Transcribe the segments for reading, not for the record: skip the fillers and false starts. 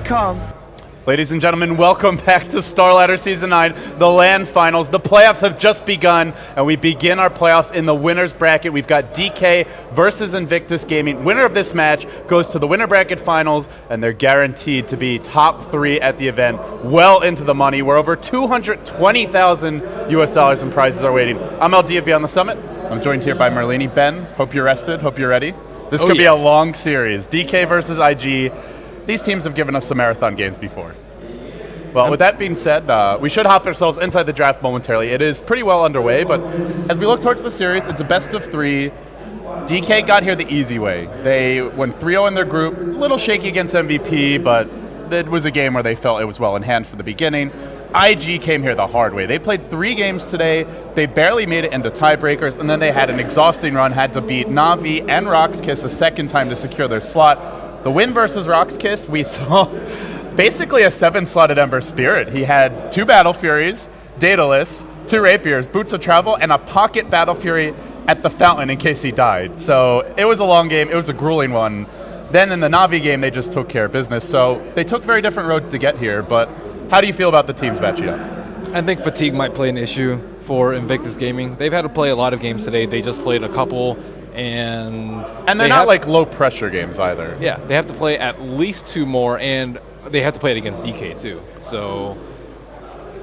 rox.kis.com. Ladies and gentlemen, welcome back to Starladder Season 9, the LAN Finals. The playoffs have just begun, and we begin our playoffs in the winner's bracket. We've got DK versus Invictus Gaming. Winner of this match goes to the winner bracket finals, and they're guaranteed to be top 3 at the event, well into the money, where over $220,000 US in prizes are waiting. I'm LD Beyond the Summit. I'm joined here by Merlini. Ben, hope you're rested, hope you're ready. This could be a long series. DK versus IG. These teams have given us some marathon games before. Well, with that being said, we should hop ourselves inside the draft momentarily. It is pretty well underway, but as we look towards the series, it's a best of 3. DK got here the easy way. They went 3-0 in their group, a little shaky against MVP, but it was a game where they felt it was well in hand from the beginning. IG came here the hard way. They played 3 games today. They barely made it into tiebreakers, and then they had an exhausting run, had to beat Na'Vi and rox.kis a second time to secure their slot. The win versus rox.kis, we saw basically a 7-slotted Ember Spirit. He had 2 Battle Furies, Daedalus, 2 Rapiers, Boots of Travel, and a pocket Battle Fury at the fountain in case he died. So it was a long game. It was a grueling one. Then in the Na'Vi game, they just took care of business. So they took very different roads to get here, but how do you feel about the teams matching up? I think fatigue might play an issue for Invictus Gaming. They've had to play a lot of games today. They just played a couple, and they're not like low-pressure games either. Yeah, they have to play at least 2 more, and they have to play it against DK too. So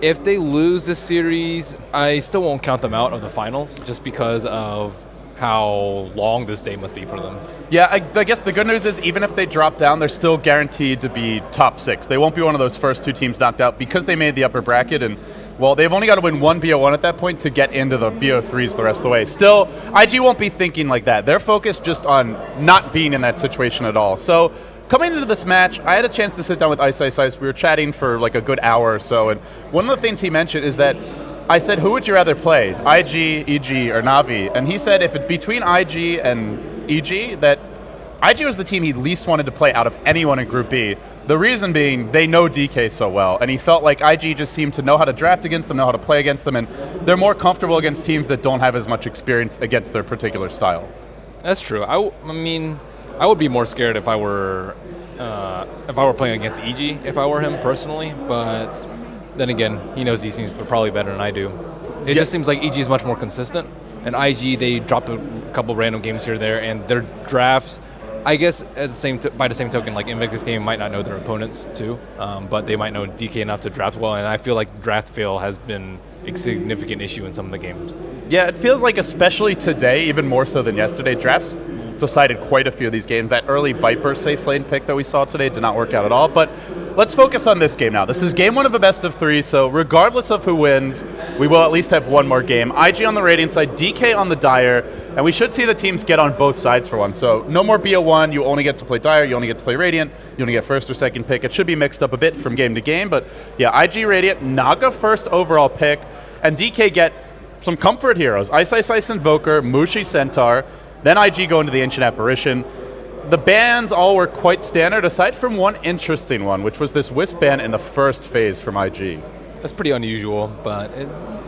if they lose this series, I still won't count them out of the finals just because of how long this day must be for them. Yeah, I guess the good news is even if they drop down, they're still guaranteed to be top 6. They won't be one of those first 2 teams knocked out because they made the upper bracket, and well, they've only got to win 1 BO1 at that point to get into the BO3s the rest of the way. Still, IG won't be thinking like that. They're focused just on not being in that situation at all. So coming into this match, I had a chance to sit down with Ice. We were chatting for like a good hour or so, and one of the things he mentioned is that I said, who would you rather play, IG, EG, or Na'Vi? And he said if it's between IG and EG, that IG was the team he least wanted to play out of anyone in Group B. The reason being, they know DK so well, and he felt like IG just seemed to know how to draft against them, know how to play against them, and they're more comfortable against teams that don't have as much experience against their particular style. That's true. I mean, I would be more scared if I were playing against EG, if I were him personally, but then again, he knows these teams probably better than I do. It just seems like EG is much more consistent, and IG, they dropped a couple random games here or there, and their drafts, I guess by the same token, like Invictus Game might not know their opponents too, but they might know DK enough to draft well, and I feel like draft fail has been a significant issue in some of the games. Yeah, it feels like especially today, even more so than yesterday, drafts decided quite a few of these games. That early Viper safe lane pick that we saw today did not work out at all, but let's focus on this game now. This is game 1 of a best of 3, so regardless of who wins, we will at least have 1 more game. IG on the Radiant side, DK on the Dire, and we should see the teams get on both sides for one. So no more BO1, you only get to play Dire, you only get to play Radiant, you only get first or second pick. It should be mixed up a bit from game to game, but yeah, IG Radiant, Naga first overall pick, and DK get some comfort heroes. Ice Invoker, Mushi Centaur, then IG go into the Ancient Apparition. The bans all were quite standard, aside from one interesting one, which was this Wisp ban in the first phase from IG. That's pretty unusual, but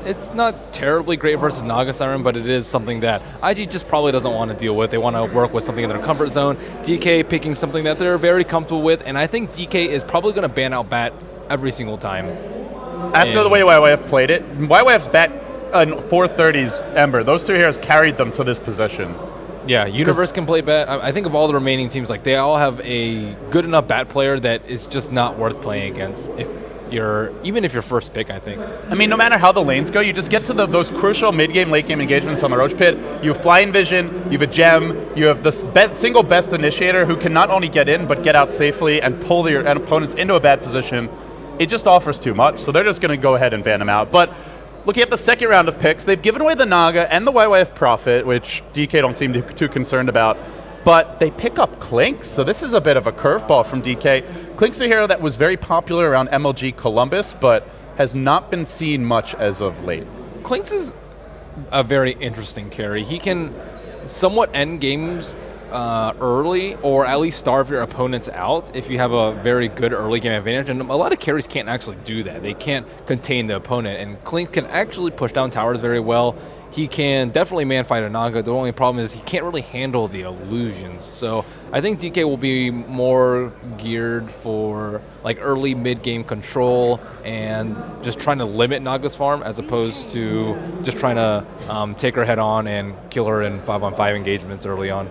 it's not terribly great versus Naga Siren, but it is something that IG just probably doesn't want to deal with. They want to work with something in their comfort zone. DK picking something that they're very comfortable with, and I think DK is probably going to ban out Bat every single time. After the way YYF played it, YYF's Bat and 430's Ember, those 2 heroes carried them to this position. Yeah, Universe can play Bat. I think of all the remaining teams, like they all have a good enough Bat player that is just not worth playing against. Even if you're first pick, I think. I mean, no matter how the lanes go, you just get to those crucial mid-game, late-game engagements on the Roach Pit. You have Flying Vision, you have a Gem, you have the single best initiator who can not only get in, but get out safely and pull your opponents into a bad position. It just offers too much, so they're just going to go ahead and ban him out. But looking at the second round of picks, they've given away the Naga and the YYF Prophet, which DK don't seem too concerned about, but they pick up Clinks, so this is a bit of a curveball from DK. Clink's a hero that was very popular around MLG Columbus, but has not been seen much as of late. Clinks is a very interesting carry. He can somewhat end games early, or at least starve your opponents out if you have a very good early game advantage, and a lot of carries can't actually do that. They can't contain the opponent, and Clink can actually push down towers very well. he can definitely man fight a Naga. The only problem is he can't really handle the illusions. So I think DK will be more geared for like early mid-game control and just trying to limit Naga's farm as opposed to just trying to take her head on and kill her in 5-on-5 engagements early on.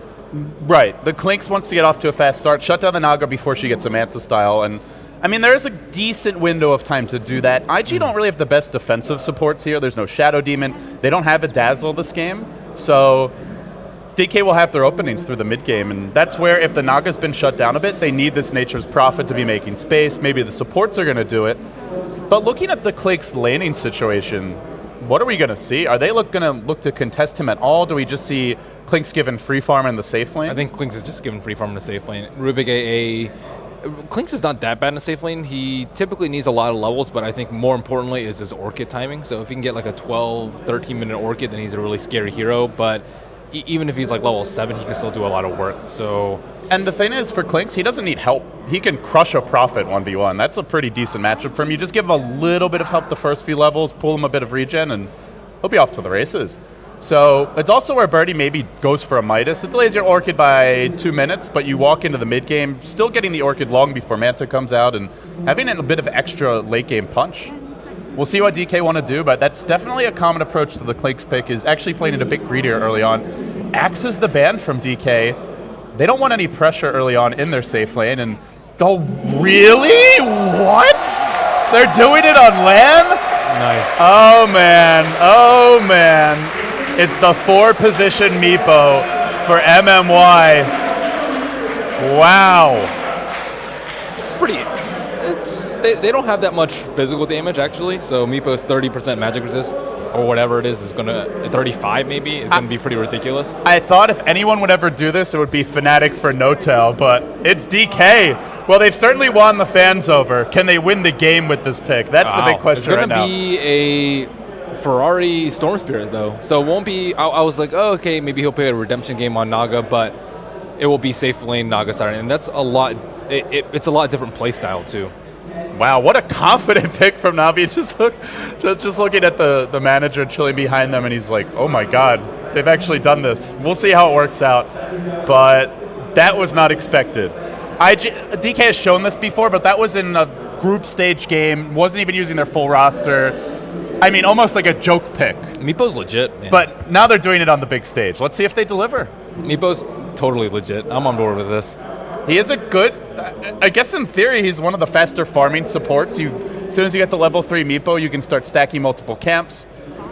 Right. The Clinks wants to get off to a fast start, shut down the Naga before she gets a Manta style, and I mean, there is a decent window of time to do that. IG don't really have the best defensive supports here. There's no Shadow Demon. They don't have a Dazzle this game. So DK will have their openings through the mid-game, and that's where, if the Naga's been shut down a bit, they need this Nature's Prophet to be making space. Maybe the supports are going to do it. But looking at the Clinks laning situation, what are we going to see? Are they going to look to contest him at all? Do we just see Clinks given free farm in the safe lane? I think Clinks is just given free farm in the safe lane. Rubik AA... Clinks is not that bad in the safe lane. He typically needs a lot of levels, but I think more importantly is his Orchid timing. So if he can get like a 12, 13-minute Orchid, then he's a really scary hero. But even if he's like level 7, he can still do a lot of work. So, and the thing is, for Clinks, he doesn't need help. He can crush a Prophet 1v1. That's a pretty decent matchup for him. You just give him a little bit of help the first few levels, pull him a bit of regen, and he'll be off to the races. So it's also where Birdie maybe goes for a Midas. It delays your Orchid by 2 minutes, but you walk into the mid-game, still getting the Orchid long before Manta comes out and having a bit of extra late-game punch. We'll see what DK want to do, but that's definitely a common approach to the Clinks pick, is actually playing it a bit greedier early on. Axes the ban from DK. They don't want any pressure early on in their safe lane, and oh, really? What? They're doing it on LAN? nice. Oh, man. Oh, man. It's the 4-position MEEPO for MMY. Wow. It's pretty... They don't have that much physical damage, actually. So MEEPO's 30% magic resist, or whatever it is going to... 35, maybe, is going to be pretty ridiculous. I thought if anyone would ever do this, it would be Fnatic for Notel, but it's DK. Well, they've certainly won the fans over. Can they win the game with this pick? That's the big question right now. It's going to be a Ferrari Storm Spirit, though. So it won't be... I was like, oh, okay, maybe he'll play a redemption game on Naga, but it will be safe lane Naga Siren, and that's a lot... It's a lot different play style, too. Wow, what a confident pick from Navi. Just looking at the manager chilling behind them, and he's like, oh my god, they've actually done this. We'll see how it works out. But that was not expected. DK has shown this before, but that was in a group stage game. Wasn't even using their full roster. I mean, almost like a joke pick. MEEPO's legit, man. But now they're doing it on the big stage. Let's see if they deliver. MEEPO's totally legit. I'm on board with this. He is a good... I guess in theory, he's one of the faster farming supports. As soon as you get to level 3 MEEPO, you can start stacking multiple camps.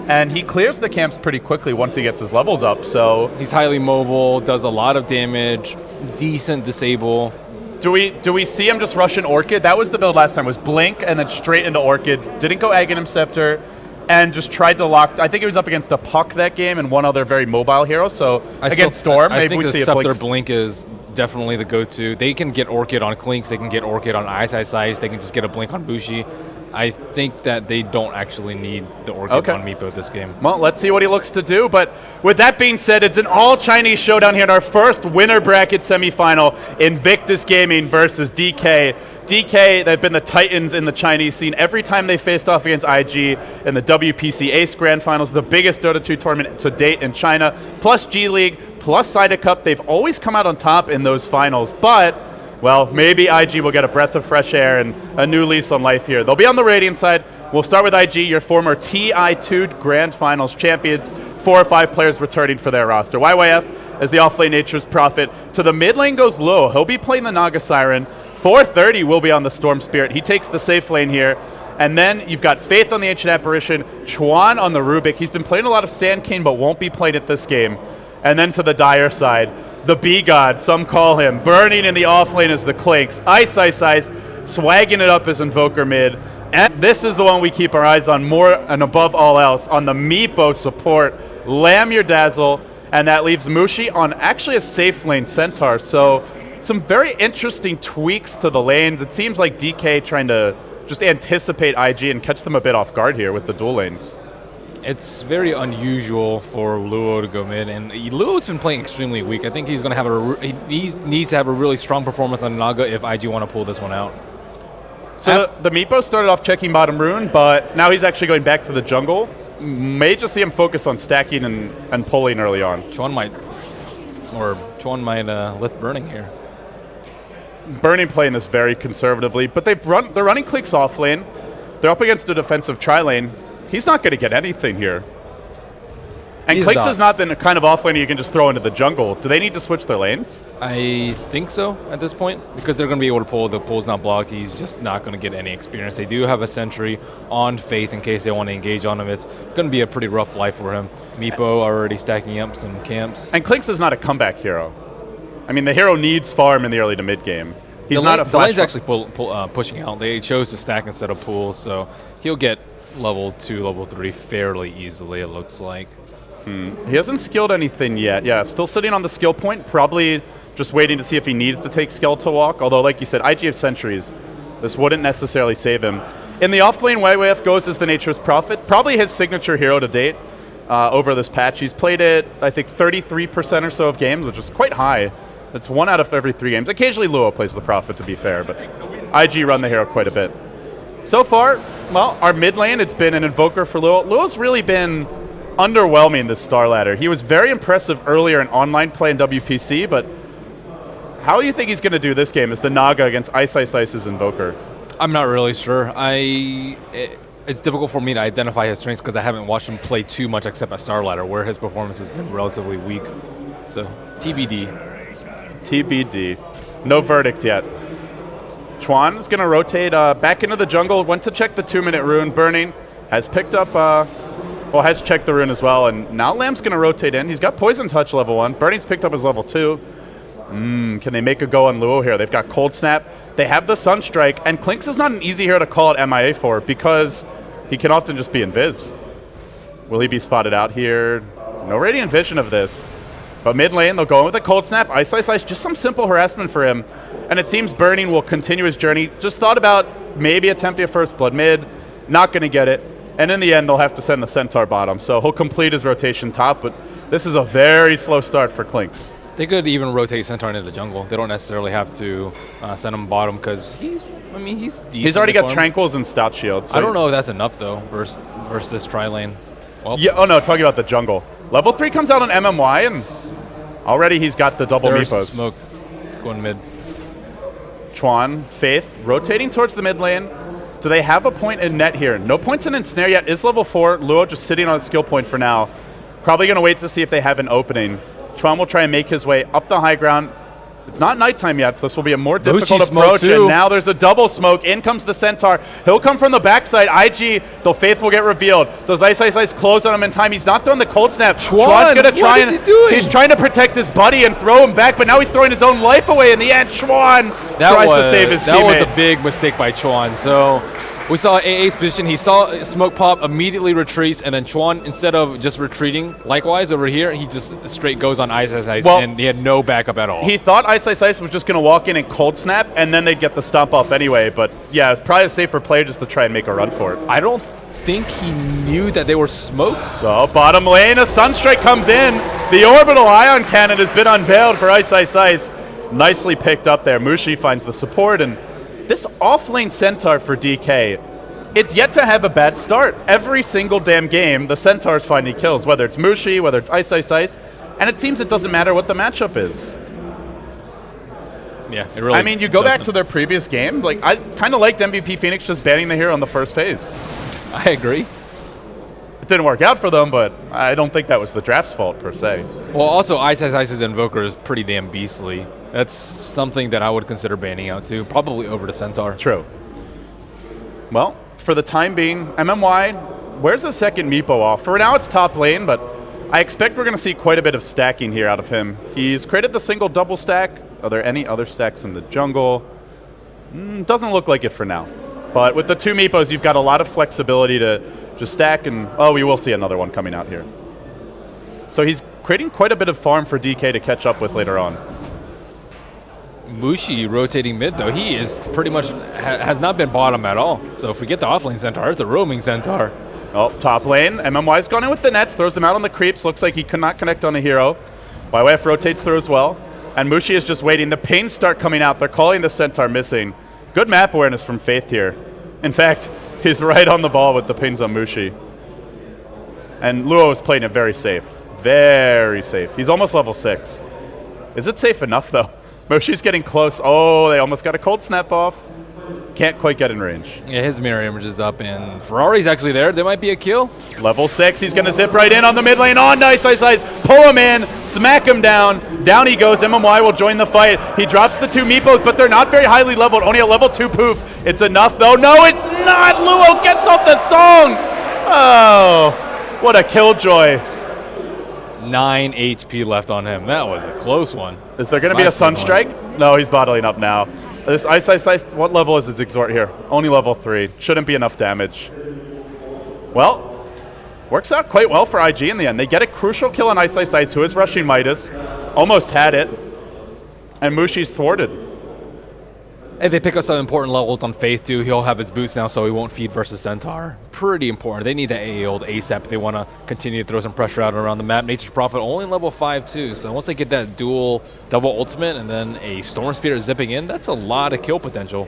And he clears the camps pretty quickly once he gets his levels up, so... He's highly mobile, does a lot of damage, decent disable. Do we see him just rushing Orchid? That was the build last time, was Blink and then straight into Orchid. Didn't go Aghanim Scepter, and just tried to lock... I think he was up against a Puck that game and one other very mobile hero, so against Storm, maybe we see a Scepter Blink is definitely the go-to. They can get Orchid on Clinks, they can get Orchid on Ice, they can just get a Blink on Bushi. I think that they don't actually need the Orchid on MEEPO this game. Well, let's see what he looks to do. But with that being said, it's an all-Chinese showdown here in our first winner bracket semifinal. Invictus Gaming versus DK. DK, they've been the titans in the Chinese scene every time they faced off against IG in the WPC Ace Grand Finals, the biggest Dota 2 tournament to date in China, plus G League, plus Cyda Cup. They've always come out on top in those finals, but... well, maybe IG will get a breath of fresh air and a new lease on life here. They'll be on the Radiant side. We'll start with IG, your former TI2 Grand Finals champions. 4 or 5 players returning for their roster. YYF as the offlane Nature's Prophet. To the mid lane goes Low. He'll be playing the Naga Siren. 430 will be on the Storm Spirit. He takes the safe lane here. And then you've got Faith on the Ancient Apparition, Chuan on the Rubik. He's been playing a lot of Sand King, but won't be played at this game. And then to the Dire side, the B-God, some call him. Burning in the offlane is the Clinks. Ice, swagging it up as Invoker mid. And this is the one we keep our eyes on more and above all else, on the MEEPO support. Lam your Dazzle, and that leaves Mushi on actually a safe lane Centaur. So some very interesting tweaks to the lanes. It seems like DK trying to just anticipate IG and catch them a bit off guard here with the dual lanes. It's very unusual for Luo to go mid, and Luo's been playing extremely weak. I think he's going to have he needs to have a really strong performance on Naga if IG want to pull this one out. So the MEEPO started off checking bottom rune, but now he's actually going back to the jungle. may just see him focus on stacking and pulling early on. Chuan might lift Burning here. Burning playing this very conservatively, but they're running Clix off lane. They're up against a defensive tri-lane. He's not going to get anything here. And Clix is not the kind of off laner you can just throw into the jungle. Do they need to switch their lanes? I think so at this point, because they're going to be able to pull. The pool's not blocked. He's just not going to get any experience. They do have a sentry on Faith in case they want to engage on him. It's going to be a pretty rough life for him. MEEPO already stacking up some camps. And Clix is not a comeback hero. I mean, the hero needs farm in the early to mid game. He's not a the lane's actually pushing out. They chose to stack instead of pool, so he'll get level 2, level 3 fairly easily, it looks like. He hasn't skilled anything yet. Yeah, still sitting on the skill point, probably just waiting to see if he needs to take Skeletal Walk. Although, like you said, IG have sentries. This wouldn't necessarily save him. In the off-lane, YYF goes as the Nature's Prophet. Probably his signature hero to date over this patch. He's played it, I think, 33% or so of games, which is quite high. It's 1 out of every 3 games. Occasionally, Luo plays the Prophet, to be fair, but IG run the hero quite a bit. So far, well, our mid lane, it's been an Invoker for Luo. Luo's really been underwhelming this Starladder. He was very impressive earlier in online play in WPC, but how do you think he's going to do this game as the Naga against Ice Ice's Invoker? I'm not really sure. It's difficult for me to identify his strengths because I haven't watched him play too much except at Starladder, where his performance has been relatively weak. So, TBD. TBD. No verdict yet. Chuan is going to rotate back into the jungle, went to check the 2-minute rune. Burning has picked up... has checked the rune as well, and now Lamb's going to rotate in. He's got Poison Touch level 1. Burning's picked up his level 2. Can they make a go on Luo here? They've got Cold Snap. They have the Sunstrike, and Clinkz is not an easy hero to call it MIA for because he can often just be invis. Will he be spotted out here? No Radiant Vision of this. But mid lane, they'll go in with a Cold Snap. Ice, just some simple harassment for him. And it seems Burning will continue his journey. Just thought about maybe attempting a First Blood mid. Not going to get it. And in the end, they'll have to send the Centaur bottom. So he'll complete his rotation top, but this is a very slow start for Clinkz. They could even rotate Centaur into the jungle. They don't necessarily have to send him bottom because he's decent. He's already got Tranquils and Stout Shield. So I don't know if that's enough, though, versus this tri-lane. Well, yeah, oh no, talking about the jungle. Level 3 comes out on MMY, and already he's got the double MEEPOs. Smoked. Going mid. Chuan, Faith, rotating towards the mid lane. Do they have a point in net here? No points in Ensnare yet. It's level 4. Luo just sitting on a skill point for now. Probably going to wait to see if they have an opening. Chuan will try and make his way up the high ground. It's not nighttime yet, so this will be a more difficult approach. And now there's a double smoke. In comes the Centaur. He'll come from the backside. IG, the Faith will get revealed. Does Ice close on him in time? He's not throwing the Cold Snap. Chuan's going to try and... He's trying to protect his buddy and throw him back, but now he's throwing his own life away in the end. Chuan tries to save his teammate. That was a big mistake by Chuan. So we saw AA's position. He saw smoke pop, immediately retreats, and then Chuan, instead of just retreating, likewise over here, he just straight goes on Ice, and he had no backup at all. He thought Ice was just going to walk in and Cold Snap, and then they'd get the stomp off anyway. But yeah, it's probably a safer play just to try and make a run for it. I don't think he knew that they were smoked. So bottom lane, a Sunstrike comes in. The Orbital Ion Cannon has been unveiled for Ice. Nicely picked up there. Mushi finds the support, and this off-lane Centaur for DK, it's yet to have a bad start. Every single damn game, the Centaur's finding kills, whether it's Mushi, whether it's Ice, and it seems it doesn't matter what the matchup is. Yeah, it really I mean, you go back to their previous game, like, I kind of liked MVP Phoenix just banning the hero in the first phase. I agree. It didn't work out for them, but I don't think that was the draft's fault, per se. Well, also, Ice's Invoker is pretty damn beastly. That's something that I would consider banning out too, probably over to Centaur. True. Well, for the time being, MMY, where's the second MEEPO off? For now, it's top lane, but I expect we're going to see quite a bit of stacking here out of him. He's created the single double stack. Are there any other stacks in the jungle? Doesn't look like it for now. But with the 2 MEEPOs, you've got a lot of flexibility to just stack, and we will see another one coming out here. So he's creating quite a bit of farm for DK to catch up with later on. Mushi rotating mid, though, he is pretty much has not been bottom at all. So if we get the offlane Centaur, it's a roaming Centaur. Oh, top lane. MMY's gone in with the nets, throws them out on the creeps. Looks like he could not connect on a hero. YYF rotates through as well. And Mushi is just waiting. The pains start coming out. They're calling the Centaur missing. Good map awareness from Faith here. In fact, he's right on the ball with the pings on Mushi. And Luo is playing it very safe. Very safe. He's almost level 6. Is it safe enough, though? Moshi's getting close. Oh, they almost got a cold snap off. Can't quite get in range. Yeah, his mirror image is up, and Ferrari's actually there. There might be a kill. Level 6. He's going to zip right in on the mid lane. Oh, nice. Pull him in. Smack him down. Down he goes. MMY will join the fight. He drops the 2 Meepos, but they're not very highly leveled. Only a level 2 poof. It's enough, though. No, it's not. Luo gets off the song. Oh, what a killjoy. 9 HP left on him. That was a close one. Is there going to be a Sunstrike? No, he's bottling up now. This Ice, what level is his Exhort here? Only level 3. Shouldn't be enough damage. Well, works out quite well for IG in the end. They get a crucial kill on Ice, who is rushing Midas. Almost had it. And Mushi's thwarted. If they pick up some important levels on Faith too, he'll have his boots now, so he won't feed versus Centaur. Pretty important. They need that AA ult ASAP if they want to continue to throw some pressure out around the map. Nature's Prophet only level 5 too, so once they get that dual double ultimate and then a Storm Spirit zipping in, that's a lot of kill potential.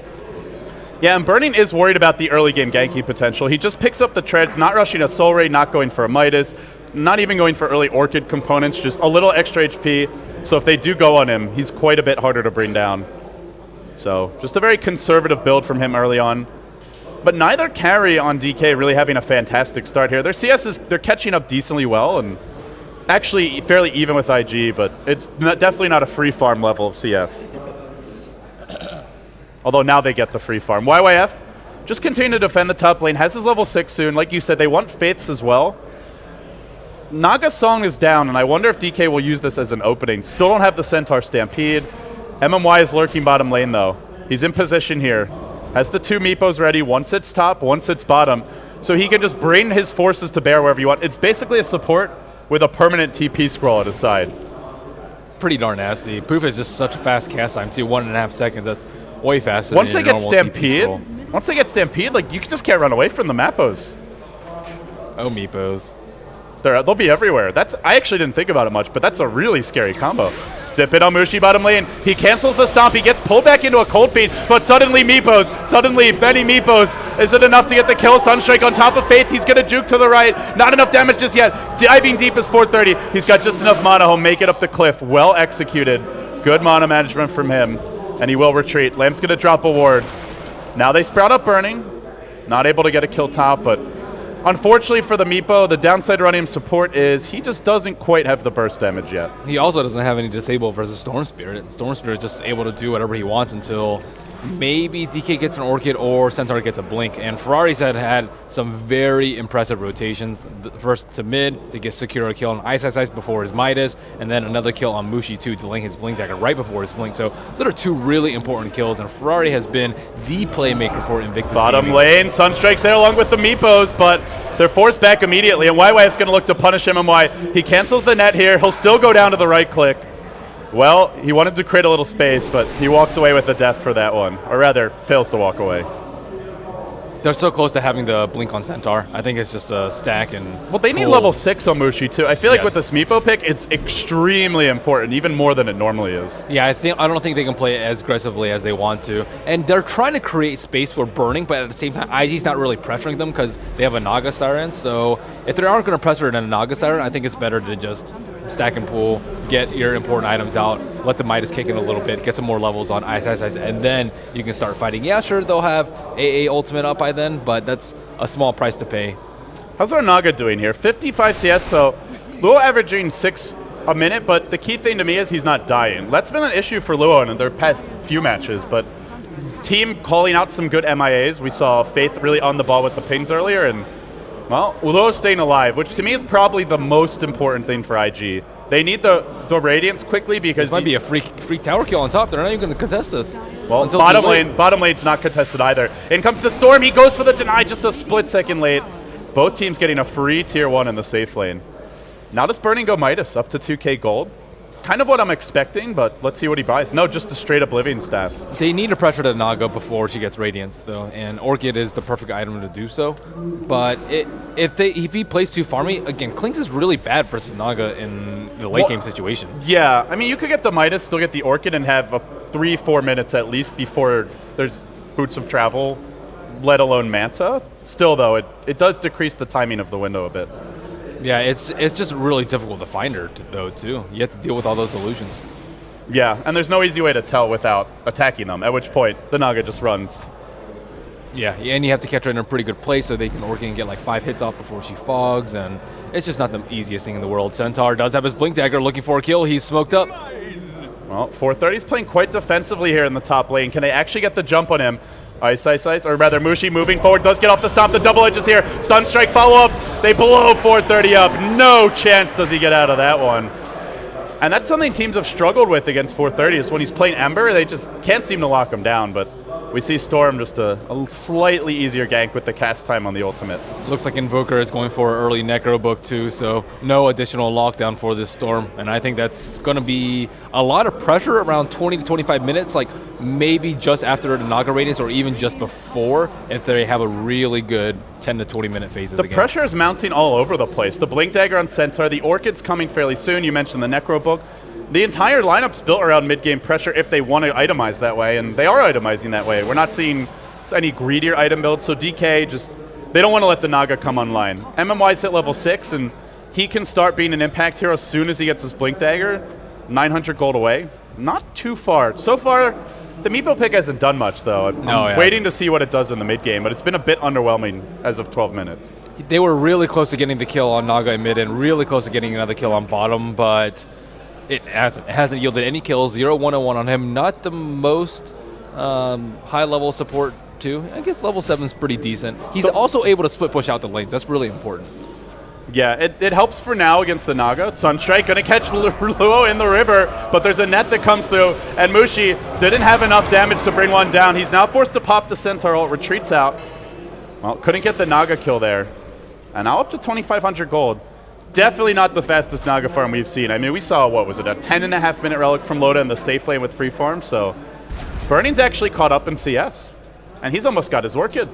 Yeah, and Burning is worried about the early game ganking potential. He just picks up the treads, not rushing a Soul Ray, not going for a Midas, not even going for early Orchid components, just a little extra HP. So if they do go on him, he's quite a bit harder to bring down. So just a very conservative build from him early on. But neither carry on DK really having a fantastic start here. Their CS they're catching up decently well and actually fairly even with IG, but it's definitely not a free farm level of CS. Although now they get the free farm. YYF just continue to defend the top lane, has his level 6 soon. Like you said, they want Faiths as well. Naga's song is down, and I wonder if DK will use this as an opening. Still don't have the Centaur Stampede. MMY is lurking bottom lane, though. He's in position here. Has the 2 Meepos ready. One sits top, one sits bottom. So he can just bring his forces to bear wherever you want. It's basically a support with a permanent TP scroll at his side. Pretty darn nasty. Poof is just such a fast cast time, too. 1.5 seconds. That's way faster once than they your get normal Stampede, once they get Stampede, like, you just can't run away from the Mappos. Oh, Meepos. They'll be everywhere. I actually didn't think about it much, but that's a really scary combo. Zip it on Mushi bottom lane. He cancels the stomp. He gets pulled back into a cold feed, but suddenly many Meepos. Is it enough to get the kill? Sunstrike on top of Faith. He's going to juke to the right. Not enough damage just yet. Diving deep is 430. He's got just enough mana. He'll make it up the cliff. Well executed. Good mana management from him, and he will retreat. Lamb's going to drop a ward. Now they sprout up Burning. Not able to get a kill top, but unfortunately for the Meepo, the downside running him support is he just doesn't quite have the burst damage yet. He also doesn't have any disable versus Storm Spirit. Storm Spirit is just able to do whatever he wants until maybe DK gets an Orchid or Centaur gets a Blink. And Ferrari's had some very impressive rotations. First to mid to get secure a kill on Ice before his Midas, and then another kill on Mushi too, delaying his Blink dagger right before his Blink. So those are 2 really important kills, and Ferrari has been the playmaker for Invictus Bottom Gaming. lane, Sunstrike's there along with the Meepos, but they're forced back immediately, and YYF's going to look to punish MMY. He cancels the net here. He'll still go down to the right click. Well, he wanted to create a little space, but he walks away with the death for that one. Or rather, fails to walk away. They're so close to having the Blink on Centaur. I think it's just a stack and well, they need level 6 on Mushi too. I feel like with this Meepo pick, it's extremely important, even more than it normally is. Yeah, I don't think they can play it as aggressively as they want to. And they're trying to create space for Burning, but at the same time, IG's not really pressuring them because they have a Naga Siren. So if they aren't going to pressure in a Naga Siren, I think it's better to just stack and pull, get your important items out, let the Midas kick in a little bit, get some more levels on Ice, and then you can start fighting. Yeah, sure, they'll have AA ultimate up by then, but that's a small price to pay. How's our Naga doing here? 55 CS, so Luo averaging 6 a minute, but the key thing to me is he's not dying. That's been an issue for Luo in their past few matches, but team calling out some good MIAs. We saw Faith really on the ball with the pings earlier, and well, Luo's staying alive, which to me is probably the most important thing for IG. They need the Radiance quickly because this might be a free tower kill on top. They're not even going to contest this. Well, bottom lane's not contested either. In comes the Storm. He goes for the deny just a split second late. Both teams getting a free tier 1 in the safe lane. Now does Burning go Midas up to 2k gold? Kind of what I'm expecting, but let's see what he buys. No, just a straight up Living Staff. They need to pressure the Naga before she gets Radiance, though, and Orchid is the perfect item to do so. But if he plays too farmy, again, Klinks is really bad versus Naga in the late game situation. Yeah, I mean, you could get the Midas, still get the Orchid, and have a 3-4 minutes at least before there's Boots of Travel, let alone Manta. Still, though, it does decrease the timing of the window a bit. Yeah, it's just really difficult to find her, though, too. You have to deal with all those illusions. Yeah, and there's no easy way to tell without attacking them, at which point the Naga just runs. Yeah, and you have to catch her in a pretty good place so they can Orchid and get like 5 hits off before she fogs, and it's just not the easiest thing in the world. Centaur does have his Blink Dagger looking for a kill. He's smoked up. Well, 430's playing quite defensively here in the top lane. Can they actually get the jump on him? Ice, or rather Mushi moving forward, does get off the stomp. The double edges here. Sunstrike follow-up. They blow 430 up. No chance does he get out of that one. And that's something teams have struggled with against 430 is when he's playing Ember, they just can't seem to lock him down. But we see Storm just a slightly easier gank with the cast time on the ultimate. Looks like Invoker is going for early Necro Book too, so no additional lockdown for this Storm. And I think that's going to be a lot of pressure around 20 to 25 minutes, like maybe just after the Naga Radiance or even just before if they have a really good 10 to 20 minute phase of the game. The pressure is mounting all over the place. The Blink Dagger on Centaur, the Orchid's coming fairly soon. You mentioned the Necro Book. The entire lineup's built around mid-game pressure if they want to itemize that way, and they are itemizing that way. We're not seeing any greedier item builds, so DK just, they don't want to let the Naga come online. MMY's hit level 6, and he can start being an impact hero as soon as he gets his Blink Dagger. 900 gold away. Not too far. So far, the MEEPO pick hasn't done much, though. I'm waiting to see what it does in the mid-game, but it's been a bit underwhelming as of 12 minutes. They were really close to getting the kill on Naga in mid and really close to getting another kill on bottom, but it hasn't yielded any kills. 0-101 on him. Not the most high-level support, too. I guess level 7's pretty decent. He's also able to split push out the lanes. That's really important. Yeah, it helps for now against the Naga. Sunstrike going to catch Luo in the river, but there's a net that comes through, and Mushi didn't have enough damage to bring one down. He's now forced to pop the Centaur ult, retreats out. Well, couldn't get the Naga kill there. And now up to 2,500 gold. Definitely not the fastest Naga farm we've seen. I mean, we saw, what was it, a 10.5 minute relic from Loda in the safe lane with free farm, so Burning's actually caught up in CS, and he's almost got his Orchid.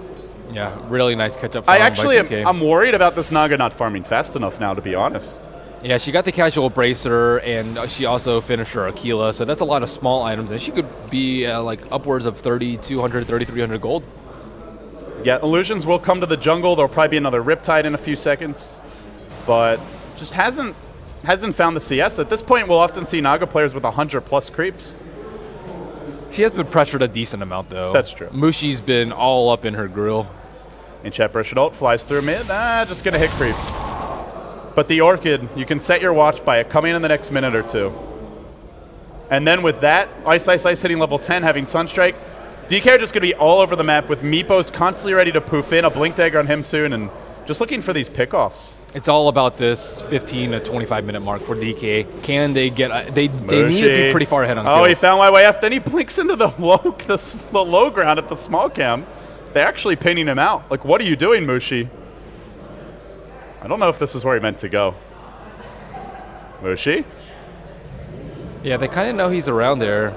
Yeah, really nice catch-up. I'm worried about this Naga not farming fast enough now, to be honest. Yeah, she got the casual bracer, and she also finished her Aquila, so that's a lot of small items, and she could be like upwards of 3,200, 3,300 gold. Yeah, illusions will come to the jungle. There'll probably be another Riptide in a few seconds, but just hasn't found the CS. At this point, we'll often see Naga players with 100-plus creeps. She has been pressured a decent amount, though. That's true. Mushi's been all up in her grill. And Chet ult flies through mid. Just going to hit creeps. But the Orchid, you can set your watch by it coming in the next minute or two. And then with that, Ice hitting level 10, having Sunstrike, DK are just going to be all over the map with MEEPOs constantly ready to poof in, a Blink Dagger on him soon, and just looking for these pickoffs. It's all about this 15 to 25 minute mark for DK. Can they get? They need to be pretty far ahead on kills. Oh, he found YYF. Then he blinks into the low ground at the small cam. They're actually pinning him out. Like, what are you doing, Mushi? I don't know if this is where he meant to go. Mushi? Yeah, they kind of know he's around there,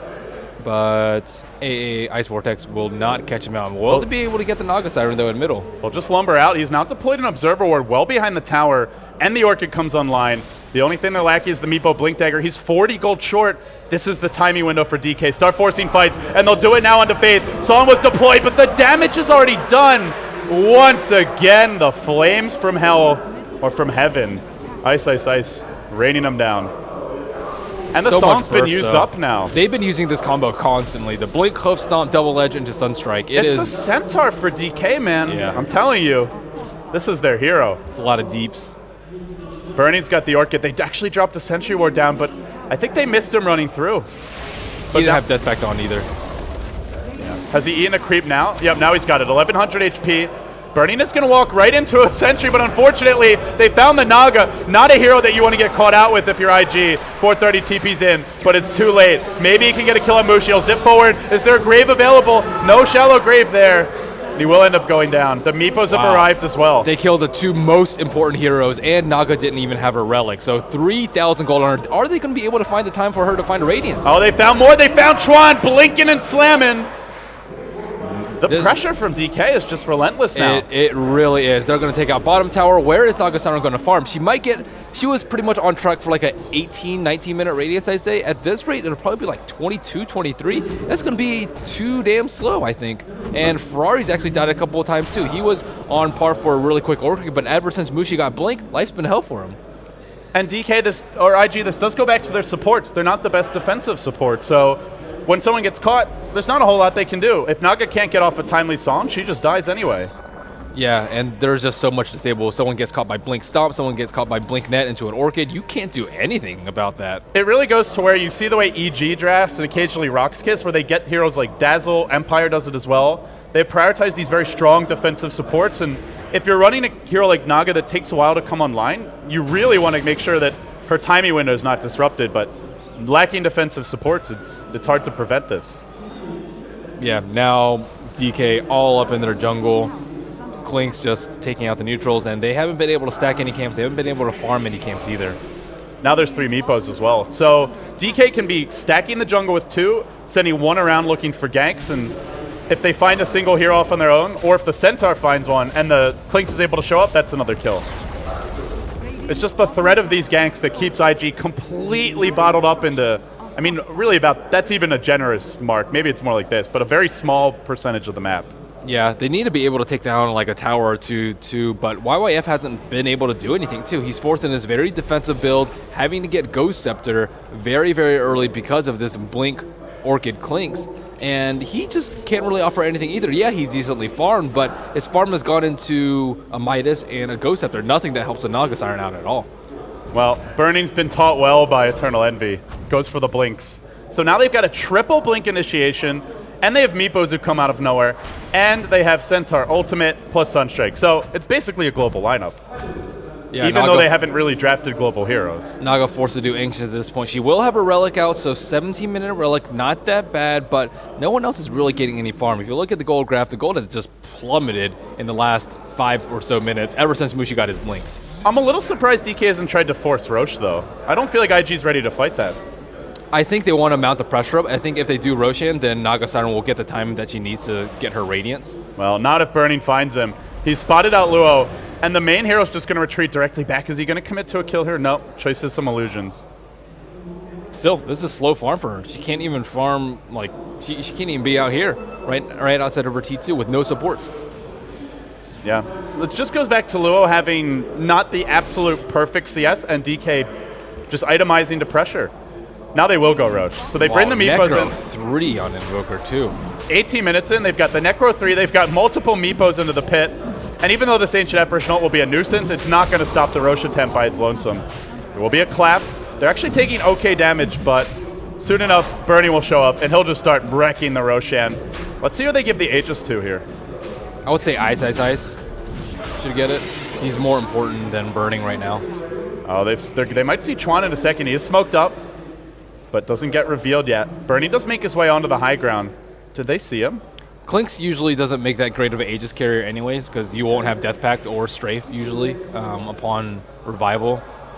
but AA Ice Vortex will not catch him out. Will they be able to get the Naga Siren, though, in middle? Well, just lumber out. He's now deployed an Observer Ward well behind the tower, and the Orchid comes online. The only thing they're lacking is the MEEPO Blink Dagger. He's 40 gold short. This is the timing window for DK. Start forcing fights, and they'll do it now onto Faith. Song was deployed, but the damage is already done. Once again, the flames from hell, or from heaven. Ice, raining them down. And the song's been used up now. They've been using this combo constantly. The Blink, Hoof Stomp, Double Edge into Sunstrike. It's the Centaur for DK, man. Yeah. I'm telling you, this is their hero. It's a lot of deeps. Burning's got the Orchid. They actually dropped the Sentry Ward down, but I think they missed him running through. But he didn't have Death Pact on either. Yeah. Has he eaten a creep now? Yep, now he's got it. 1,100 HP. Burning is going to walk right into a Sentry, but unfortunately, they found the Naga. Not a hero that you want to get caught out with if you're IG. 430 TP's in, but it's too late. Maybe he can get a kill on Mushi. He'll zip forward. Is there a grave available? No shallow grave there. He will end up going down. The MEEPOs have arrived as well. They killed the two most important heroes, and Naga didn't even have a relic. So 3,000 gold on her. Are they going to be able to find the time for her to find a Radiance? Oh, they found more. They found Chuan blinking and slamming. The pressure from DK is just relentless now. It really is. They're going to take out bottom tower. Where is Nagasaro going to farm? She was pretty much on track for like an 18, 19-minute radius, I'd say. At this rate, it'll probably be like 22, 23. That's going to be too damn slow, I think. And Ferrari's actually died a couple of times, too. He was on par for a really quick order, but ever since Mushi got Blink, life's been hell for him. And DK, this does go back to their supports. They're not the best defensive support, so when someone gets caught, there's not a whole lot they can do. If Naga can't get off a timely song, she just dies anyway. Yeah, and there's just so much disable. Someone gets caught by Blink Stomp, someone gets caught by Blink Net into an Orchid. You can't do anything about that. It really goes to where you see the way EG drafts and occasionally rox.kis, where they get heroes like Dazzle, Empire does it as well. They prioritize these very strong defensive supports, and if you're running a hero like Naga that takes a while to come online, you really want to make sure that her timing window is not disrupted, but lacking defensive supports, it's hard to prevent this. Yeah, now DK all up in their jungle. Klink's just taking out the neutrals, and they haven't been able to stack any camps. They haven't been able to farm any camps either. Now there's 3 MEEPOs as well. So DK can be stacking the jungle with 2, sending 1 around looking for ganks, and if they find a single hero off on their own, or if the Centaur finds one and the Klinks is able to show up, that's another kill. It's just the threat of these ganks that keeps IG completely bottled up into, I mean, really that's even a generous mark. Maybe it's more like this, but a very small percentage of the map. Yeah, they need to be able to take down like a tower or two, but YYF hasn't been able to do anything, too. He's forced in this very defensive build, having to get Ghost Scepter very, very early because of this Blink Orchid Klinks, and he just can't really offer anything either. Yeah, he's decently farmed, but his farm has gone into a Midas and a Ghost Scepter, nothing that helps a Naga Siren out at all. Well, Burning's been taught well by Eternal Envy. Goes for the Blinks. So now they've got a triple Blink initiation, and they have MEEPOs who come out of nowhere, and they have Centaur Ultimate plus Sunstrike. So it's basically a global lineup. Yeah, even though they haven't really drafted global heroes. Naga forced to do Ancient at this point. She will have a Relic out, so 17-minute Relic, not that bad, but no one else is really getting any farm. If you look at the gold graph, the gold has just plummeted in the last 5 or so minutes, ever since Mushi got his Blink. I'm a little surprised DK hasn't tried to force Roche, though. I don't feel like IG's ready to fight that. I think they want to mount the pressure up. I think if they do Roshan, then Naga Siren will get the time that she needs to get her Radiance. Well, not if Burning finds him. He's spotted out Luo, and the main hero's just going to retreat directly back. Is he going to commit to a kill here? No. Choices some illusions. Still, this is a slow farm for her. She can't even farm, like, she can't even be out here, right outside of her T2 with no supports. Yeah. It just goes back to Luo having not the absolute perfect CS, and DK just itemizing to pressure. Now they will go Roche. So they bring the MEEPOs in. Necro 3 on Invoker, too. 18 minutes in, they've got the Necro 3, they've got multiple MEEPOs into the pit, and even though this Ancient Apparition ult will be a nuisance, it's not going to stop the Roche attempt by its lonesome. There will be a clap. They're actually taking okay damage, but soon enough, Bernie will show up, and he'll just start wrecking the Roshan. Let's see who they give the Aegis to here. I would say Ice should get it. He's more important than Burning right now. Oh, they might see Chuan in a second. He is smoked up, but doesn't get revealed yet. Bernie does make his way onto the high ground. Did they see him? Klinks usually doesn't make that great of an Aegis carrier anyways, because you won't have Death Pact or Strafe usually upon revival,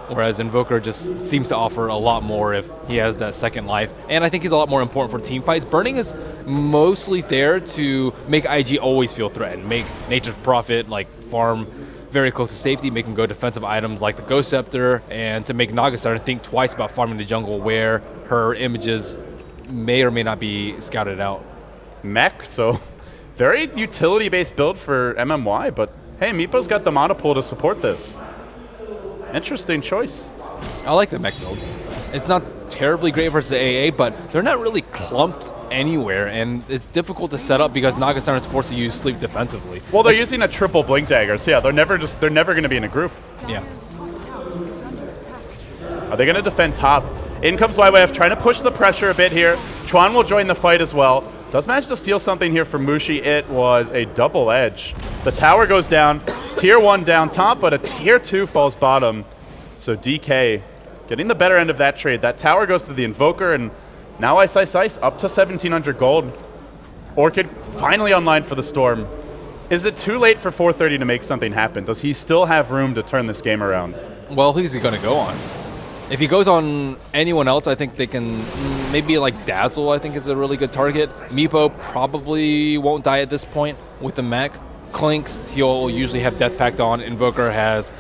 whereas Invoker just seems to offer a lot more if he has that second life. And I think he's a lot more important for team fights. Burning is mostly there to make IG always feel threatened, make Nature's Prophet like farm very close to safety, make him go defensive items like the Ghost Scepter, and to make Naga Siren think twice about farming the jungle where her images may or may not be scouted out. Mech, so very utility-based build for MMY, but hey, MEEPO's got the mana pool to support this. Interesting choice. I like the mech build. It's not terribly great versus the AA, but they're not really clumped anywhere, and it's difficult to set up because Naga Siren is forced to use sleep defensively. Well, they're using a triple blink dagger, so yeah, they're never going to be in a group. Yeah. Are they going to defend top? In comes YYF, trying to push the pressure a bit here. Chuan will join the fight as well. Does manage to steal something here from Mushi. It was a double edge. The tower goes down. Tier 1 down top, but a Tier 2 falls bottom. So DK getting the better end of that trade. That tower goes to the Invoker, and now Ice up to 1,700 gold. Orchid finally online for the Storm. Is it too late for 430 to make something happen? Does he still have room to turn this game around? Well, who's he going to go on? If he goes on anyone else, I think they can maybe like Dazzle. I think is a really good target. MEEPO probably won't die at this point with the mech. Clinks, he'll usually have Death Pact on. Invoker has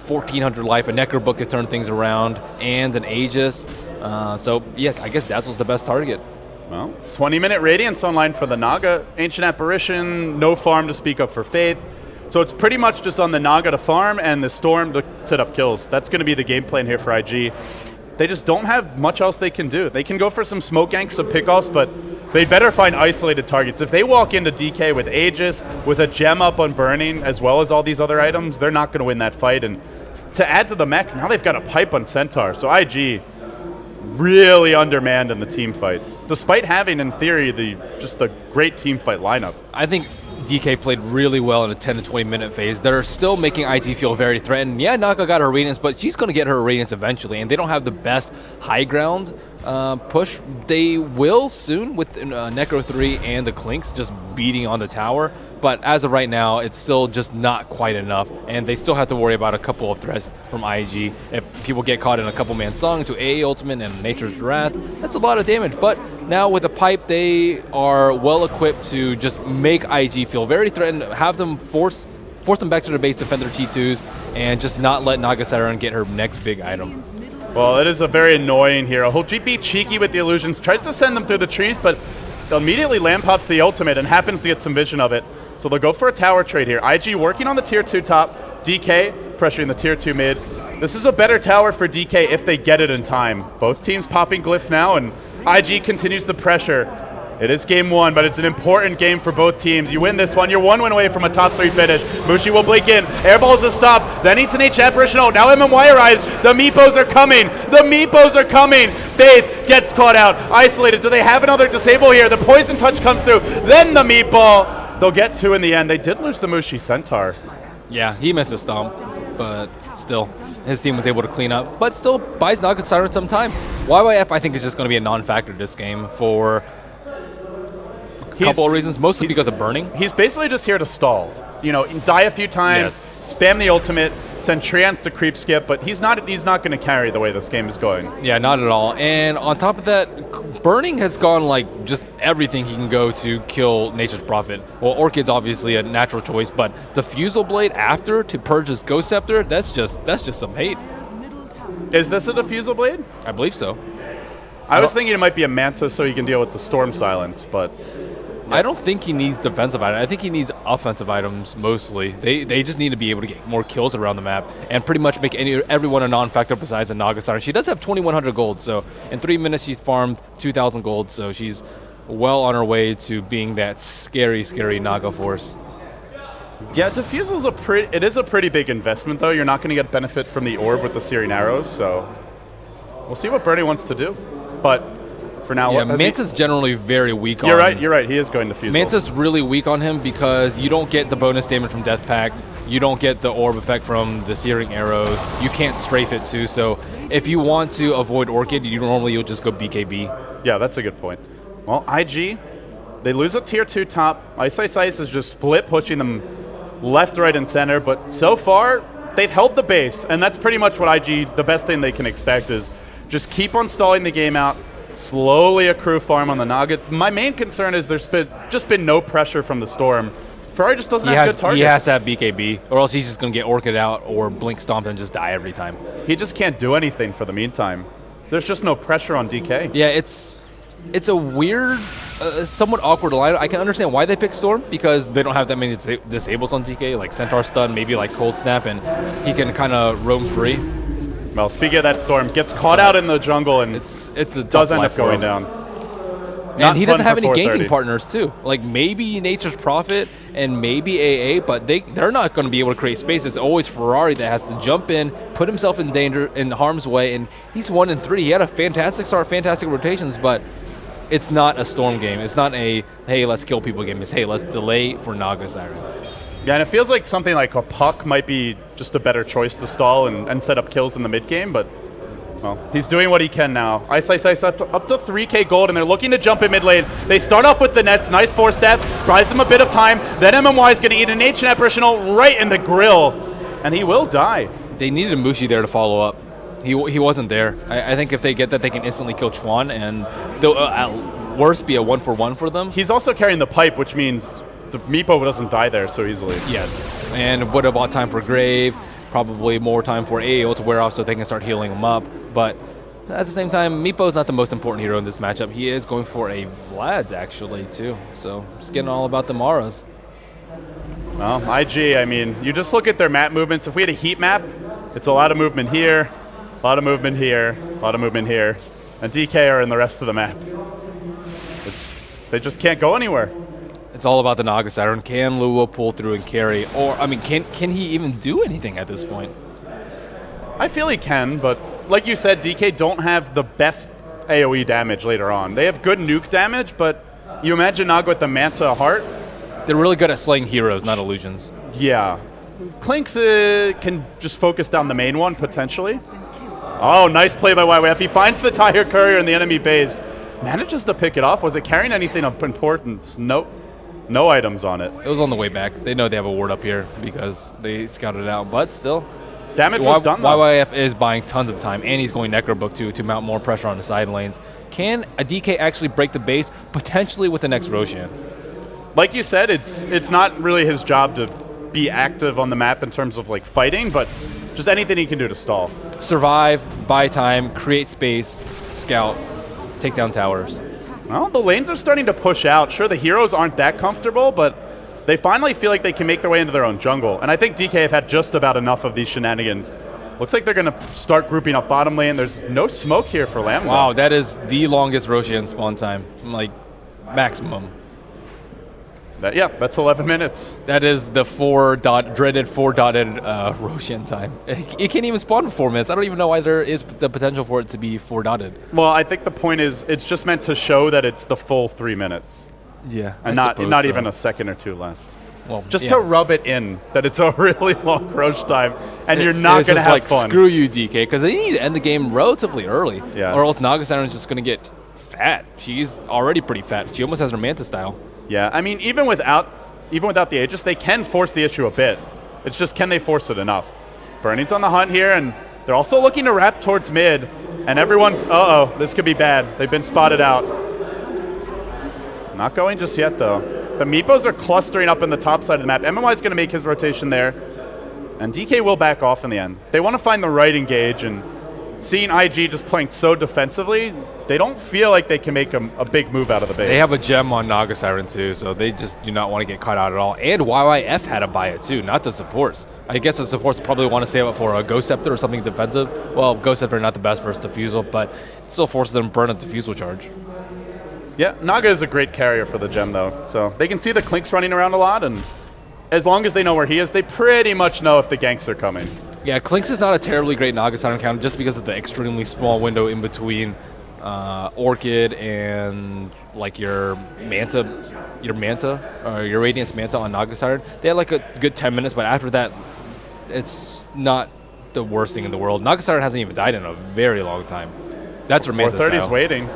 1,400 life, a Necro Book to turn things around, and an Aegis. So yeah, I guess Dazzle's the best target. Well, 20-minute Radiance online for the Naga. Ancient Apparition, no farm to speak of for Faith. So it's pretty much just on the Naga to farm and the Storm to set up kills. That's going to be the game plan here for IG. They just don't have much else they can do. They can go for some smoke ganks, some pickoffs, but they better find isolated targets. If they walk into DK with Aegis, with a gem up on Burning, as well as all these other items, they're not going to win that fight. And to add to the mech, now they've got a pipe on Centaur. So IG really undermanned in the team fights, despite having, in theory, just a great team fight lineup. I think DK played really well in a 10 to 20 minute phase. They're still making IG feel very threatened. Yeah, Naga got her Radiance, but she's going to get her Radiance eventually, and they don't have the best high ground push. They will soon with Necro 3 and the Clinks just beating on the tower, but as of right now, it's still just not quite enough, and they still have to worry about a couple of threats from IG. If people get caught in a couple man song to AA ultimate and Nature's Wrath, that's a lot of damage, but now with the pipe, they are well equipped to just make IG feel very threatened, have them force them back to their base, defend their T2s, and just not let Naga Siren get her next big item. Well, it is a very annoying hero. He'll be cheeky with the illusions, tries to send them through the trees, but immediately land pops the ultimate and happens to get some vision of it. So they'll go for a tower trade here. IG working on the tier 2 top, DK pressuring the tier 2 mid. This is a better tower for DK if they get it in time. Both teams popping Glyph now, and IG continues the pressure. It is game 1, but it's an important game for both teams. You win this one, you're 1 win away from a top 3 finish. Mushi will blink in, airballs a stop, then eats an H apparition. Oh, now MMY arrives, the MEEPOs are coming, the MEEPOs are coming. Faith gets caught out, isolated. Do they have another disable here? The poison touch comes through, then the meatball. They'll get 2 in the end. They did lose the Mushi Centaur. Yeah, he missed a stomp, but still, his team was able to clean up, but still buys Naga Siren some time. YYF, I think, is just going to be a non-factor this game for a couple of reasons, mostly because of burning. He's basically just here to stall. You know, die a few times, spam the ultimate, send Treants to creep skip, but he's not going to carry the way this game is going. Yeah, not at all. And on top of that, burning has gone like just everything he can go to kill Nature's Prophet. Well, Orchid's obviously a natural choice, but the Fusel Blade after to purge his Ghost Scepter, that's just some hate. Is this a Diffusal Blade? I believe so. I was thinking it might be a Mantis so he can deal with the Storm Silence, but I don't think he needs defensive items. I think he needs offensive items mostly. They just need to be able to get more kills around the map and pretty much make everyone a non-factor besides a Naga Siren. She does have 2,100 gold, so in 3 minutes she's farmed 2,000 gold, so she's well on her way to being that scary, scary Naga force. Yeah, Diffusal's it is a pretty big investment, though. You're not going to get benefit from the orb with the Searing Arrows, so we'll see what Bernie wants to do. But for now, yeah, Manta's generally very weak on him. You're right. He is going to Fusel. Manta's really weak on him because you don't get the bonus damage from Death Pact. You don't get the orb effect from the Searing Arrows. You can't strafe it too. So if you want to avoid Orchid, you'll just go BKB. Yeah, that's a good point. Well, IG, they lose a tier 2 top. Ice is just split, pushing them left, right, and center. But so far, they've held the base. And that's pretty much what IG, the best thing they can expect is just keep on stalling the game out, slowly accrue farm on the Naga. My main concern is there's just been no pressure from the Storm. Ferrari just doesn't have good targets. He has to have BKB, or else he's just going to get Orchid out or Blink Stomp and just die every time. He just can't do anything for the meantime. There's just no pressure on DK. Yeah, it's a weird, somewhat awkward line. I can understand why they pick Storm, because they don't have that many disables on DK, like Centaur Stun, maybe like Cold Snap, and he can kind of roam free. Well, speaking of that, Storm gets caught out in the jungle and it's a does end up going down. And he doesn't have any ganking partners too. Like maybe Nature's Prophet and maybe AA, but they're not going to be able to create space. It's always Ferrari that has to jump in, put himself in danger, in harm's way, and he's 1 in 3. He had a fantastic start, fantastic rotations, but it's not a Storm game. It's not a hey, let's kill people game. It's hey, let's delay for Naga Siren. Yeah, and it feels like something like a Puck might be just a better choice to stall and set up kills in the mid game, but well, he's doing what he can now. Ice up to 3k gold, and they're looking to jump in mid lane. They start off with the nets, nice 4-step, buys them a bit of time, then MMY is going to eat an Ancient Apparitional right in the grill, and he will die. They needed a Mushi there to follow up. He wasn't there. I think if they get that, they can instantly kill Chuan, and they'll at worst be a 1-for-1 for them. He's also carrying the pipe, which means the MEEPO doesn't die there so easily. Yes, and would have bought time for Grave, probably more time for AO to wear off so they can start healing him up. But at the same time, MEEPO is not the most important hero in this matchup. He is going for a Vlad's, actually, too. So just getting all about the Maras. Well, IG, I mean, you just look at their map movements. If we had a heat map, it's a lot of movement here, a lot of movement here, a lot of movement here, and DK are in the rest of the map. They just can't go anywhere. It's all about the Naga Siren. Can Lua pull through and carry? Or, I mean, can he even do anything at this point? I feel he can, but like you said, DK don't have the best AoE damage later on. They have good nuke damage, but you imagine Naga with the Manta Heart? They're really good at slaying heroes, not illusions. Yeah. Clinks can just focus down the main one, potentially. Oh, nice play by YYF. He finds the Tire Courier in the enemy base. Manages to pick it off. Was it carrying anything of importance? Nope. No items on it. It was on the way back. They know they have a ward up here because they scouted it out, but still. Damage was done, though. YYF is buying tons of time, and he's going Necrobook, too, to mount more pressure on the side lanes. Can a DK actually break the base, potentially with the next Roshan? Like you said, it's not really his job to be active on the map in terms of like fighting, but just anything he can do to stall. Survive, buy time, create space, scout, take down towers. Well, the lanes are starting to push out. Sure, the heroes aren't that comfortable, but they finally feel like they can make their way into their own jungle. And I think DK have had just about enough of these shenanigans. Looks like they're going to start grouping up bottom lane. There's no smoke here for Lamb. Wow, that is the longest Roshan spawn time, like maximum. Yeah, that's 11 minutes. That is the dreaded four-dotted Roshan time. It can't even spawn for 4 minutes. I don't even know why there is the potential for it to be four-dotted. Well, I think the point is it's just meant to show that it's the full 3 minutes. Yeah, and not even a second or two less. Well, just to rub it in that it's a really long Rosh time, and you're not going to have fun. Screw you, DK, because they need to end the game relatively early, yeah. Or else Naga Siren is just going to get fat. She's already pretty fat. She almost has her Manta style. Yeah, I mean, even without the Aegis, they can force the issue a bit. It's just, can they force it enough? Burning's on the hunt here, and they're also looking to wrap towards mid, and everyone's, uh-oh, this could be bad. They've been spotted out. Not going just yet, though. The MEEPOs are clustering up in the top side of the map. MMY is going to make his rotation there, and DK will back off in the end. They want to find the right engage, and seeing IG just playing so defensively, they don't feel like they can make a big move out of the base. They have a gem on Naga Siren too, so they just do not want to get caught out at all. And YYF had to buy it too, not the supports. I guess the supports probably want to save it for a Ghost Scepter or something defensive. Well, Ghost Scepter not the best versus Diffusal, but it still forces them to burn a Diffusal charge. Yeah, Naga is a great carrier for the gem though, so they can see the Clinks running around a lot, and as long as they know where he is, they pretty much know if the ganks are coming. Yeah, Clinks is not a terribly great Naga Siren counter just because of the extremely small window in between Orchid and like your Radiance Manta on Naga Siren. They had like a good 10 minutes, but after that, it's not the worst thing in the world. Naga Siren hasn't even died in a very long time. That's her Manta style. 430's waiting.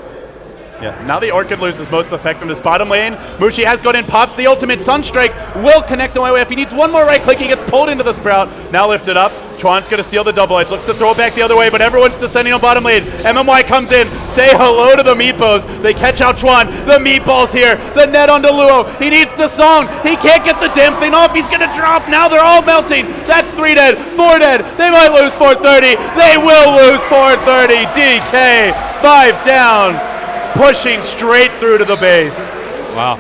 Yeah, now the Orchid loses most effectiveness. Bottom lane, Mushi has gone in, pops the ultimate. Sunstrike will connect the way. If he needs one more right click, he gets pulled into the Sprout. Now lifted up. Chuan's going to steal the double edge. Looks to throw it back the other way, but everyone's descending on bottom lane. MMY comes in. Say hello to the MEEPOs. They catch out Chuan. The meatballs here. The net onto Luo. He needs the song. He can't get the damn thing off. He's going to drop. Now they're all melting. That's 3 dead, 4 dead. They might lose 430. They will lose 430. DK, 5 down. Pushing straight through to the base. Wow.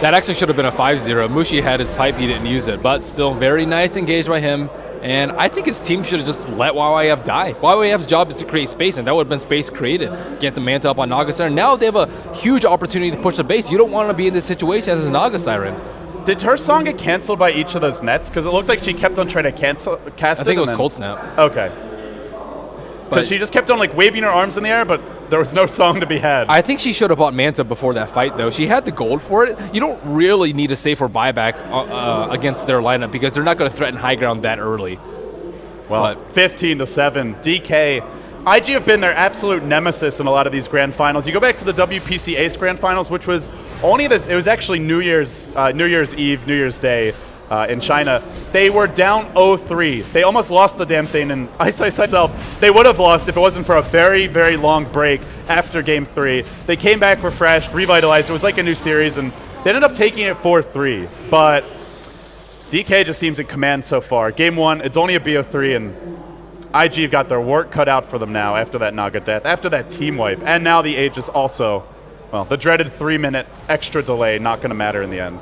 That actually should have been a 5-0. Mushi had his pipe, he didn't use it, but still very nice engage by him. And I think his team should have just let YYF die. YYF's job is to create space, and that would have been space created. Get the Manta up on Naga Siren. Now they have a huge opportunity to push the base. You don't want to be in this situation as a Naga Siren. Did her song get canceled by each of those nets? Because it looked like she kept on trying to cast it. I think it was Cold Snap. Okay. Because she just kept on like waving her arms in the air, but there was no song to be had. I think she should have bought Manta before that fight, though. She had the gold for it. You don't really need a save for buyback against their lineup because they're not going to threaten high ground that early. Well, 15-7, DK. IG have been their absolute nemesis in a lot of these grand finals. You go back to the WPC Ace grand finals, which was only this. It was actually New Year's Eve, New Year's Day. in China. They were down 0-3. They almost lost the damn thing, and Ice itself, they would have lost if it wasn't for a very, very long break after Game 3. They came back refreshed, revitalized. It was like a new series, and they ended up taking it 4-3. But DK just seems in command so far. Game 1, it's only a BO3, and IG have got their work cut out for them now after that Naga death, after that team wipe. And now the Aegis also, well, the dreaded 3-minute extra delay, not going to matter in the end.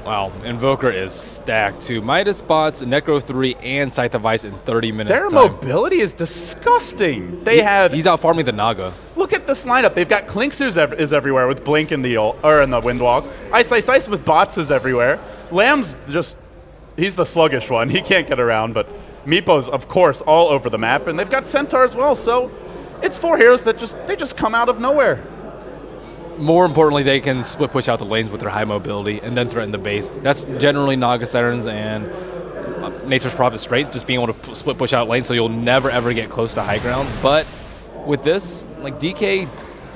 Wow, Invoker is stacked too. Midas bots, Necro 3, and Scythe of Ice in 30 minutes Their time. mobility is disgusting. He's out farming the Naga. Look at this lineup. They've got Klinksu is everywhere with Blink in the Windwalk. Ice with bots is everywhere. Lamb's just, he's the sluggish one. He can't get around, but MEEPO's, of course, all over the map, and they've got Centaur as well, so it's 4 heroes that just come out of nowhere. More importantly, they can split push out the lanes with their high mobility and then threaten the base. That's generally Naga Saturns and Nature's Prophet straight, just being able to split push out lanes so you'll never ever get close to high ground. But with this, like DK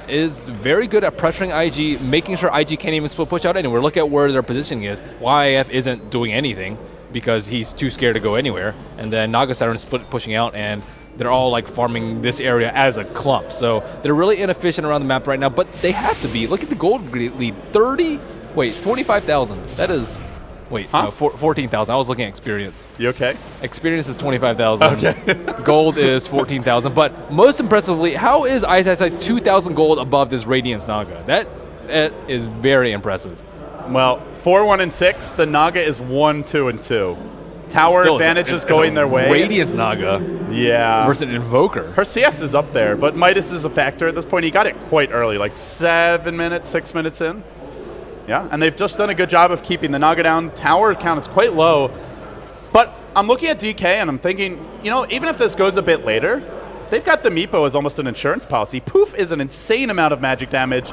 is very good at pressuring IG, making sure IG can't even split push out anywhere. Look at where their positioning is. YIF isn't doing anything because he's too scared to go anywhere. And then Naga Saturn split pushing out, and they're all like farming this area as a clump. So they're really inefficient around the map right now, but they have to be. Look at the gold lead, 25,000. That is, no, 14,000. I was looking at experience. You okay? Experience is 25,000. Okay. Gold is 14,000. But most impressively, how is Ice 2,000 gold above this Radiance Naga? That is very impressive. Well, 4-1 and 6. The Naga is 1-2 and 2. Tower advantages going their way. Radiance Naga. Yeah. Versus an Invoker. Her CS is up there, but Midas is a factor at this point. He got it quite early, like 6 minutes in. Yeah, and they've just done a good job of keeping the Naga down. Tower count is quite low. But I'm looking at DK and I'm thinking, you know, even if this goes a bit later, they've got the MEEPO as almost an insurance policy. Poof is an insane amount of magic damage,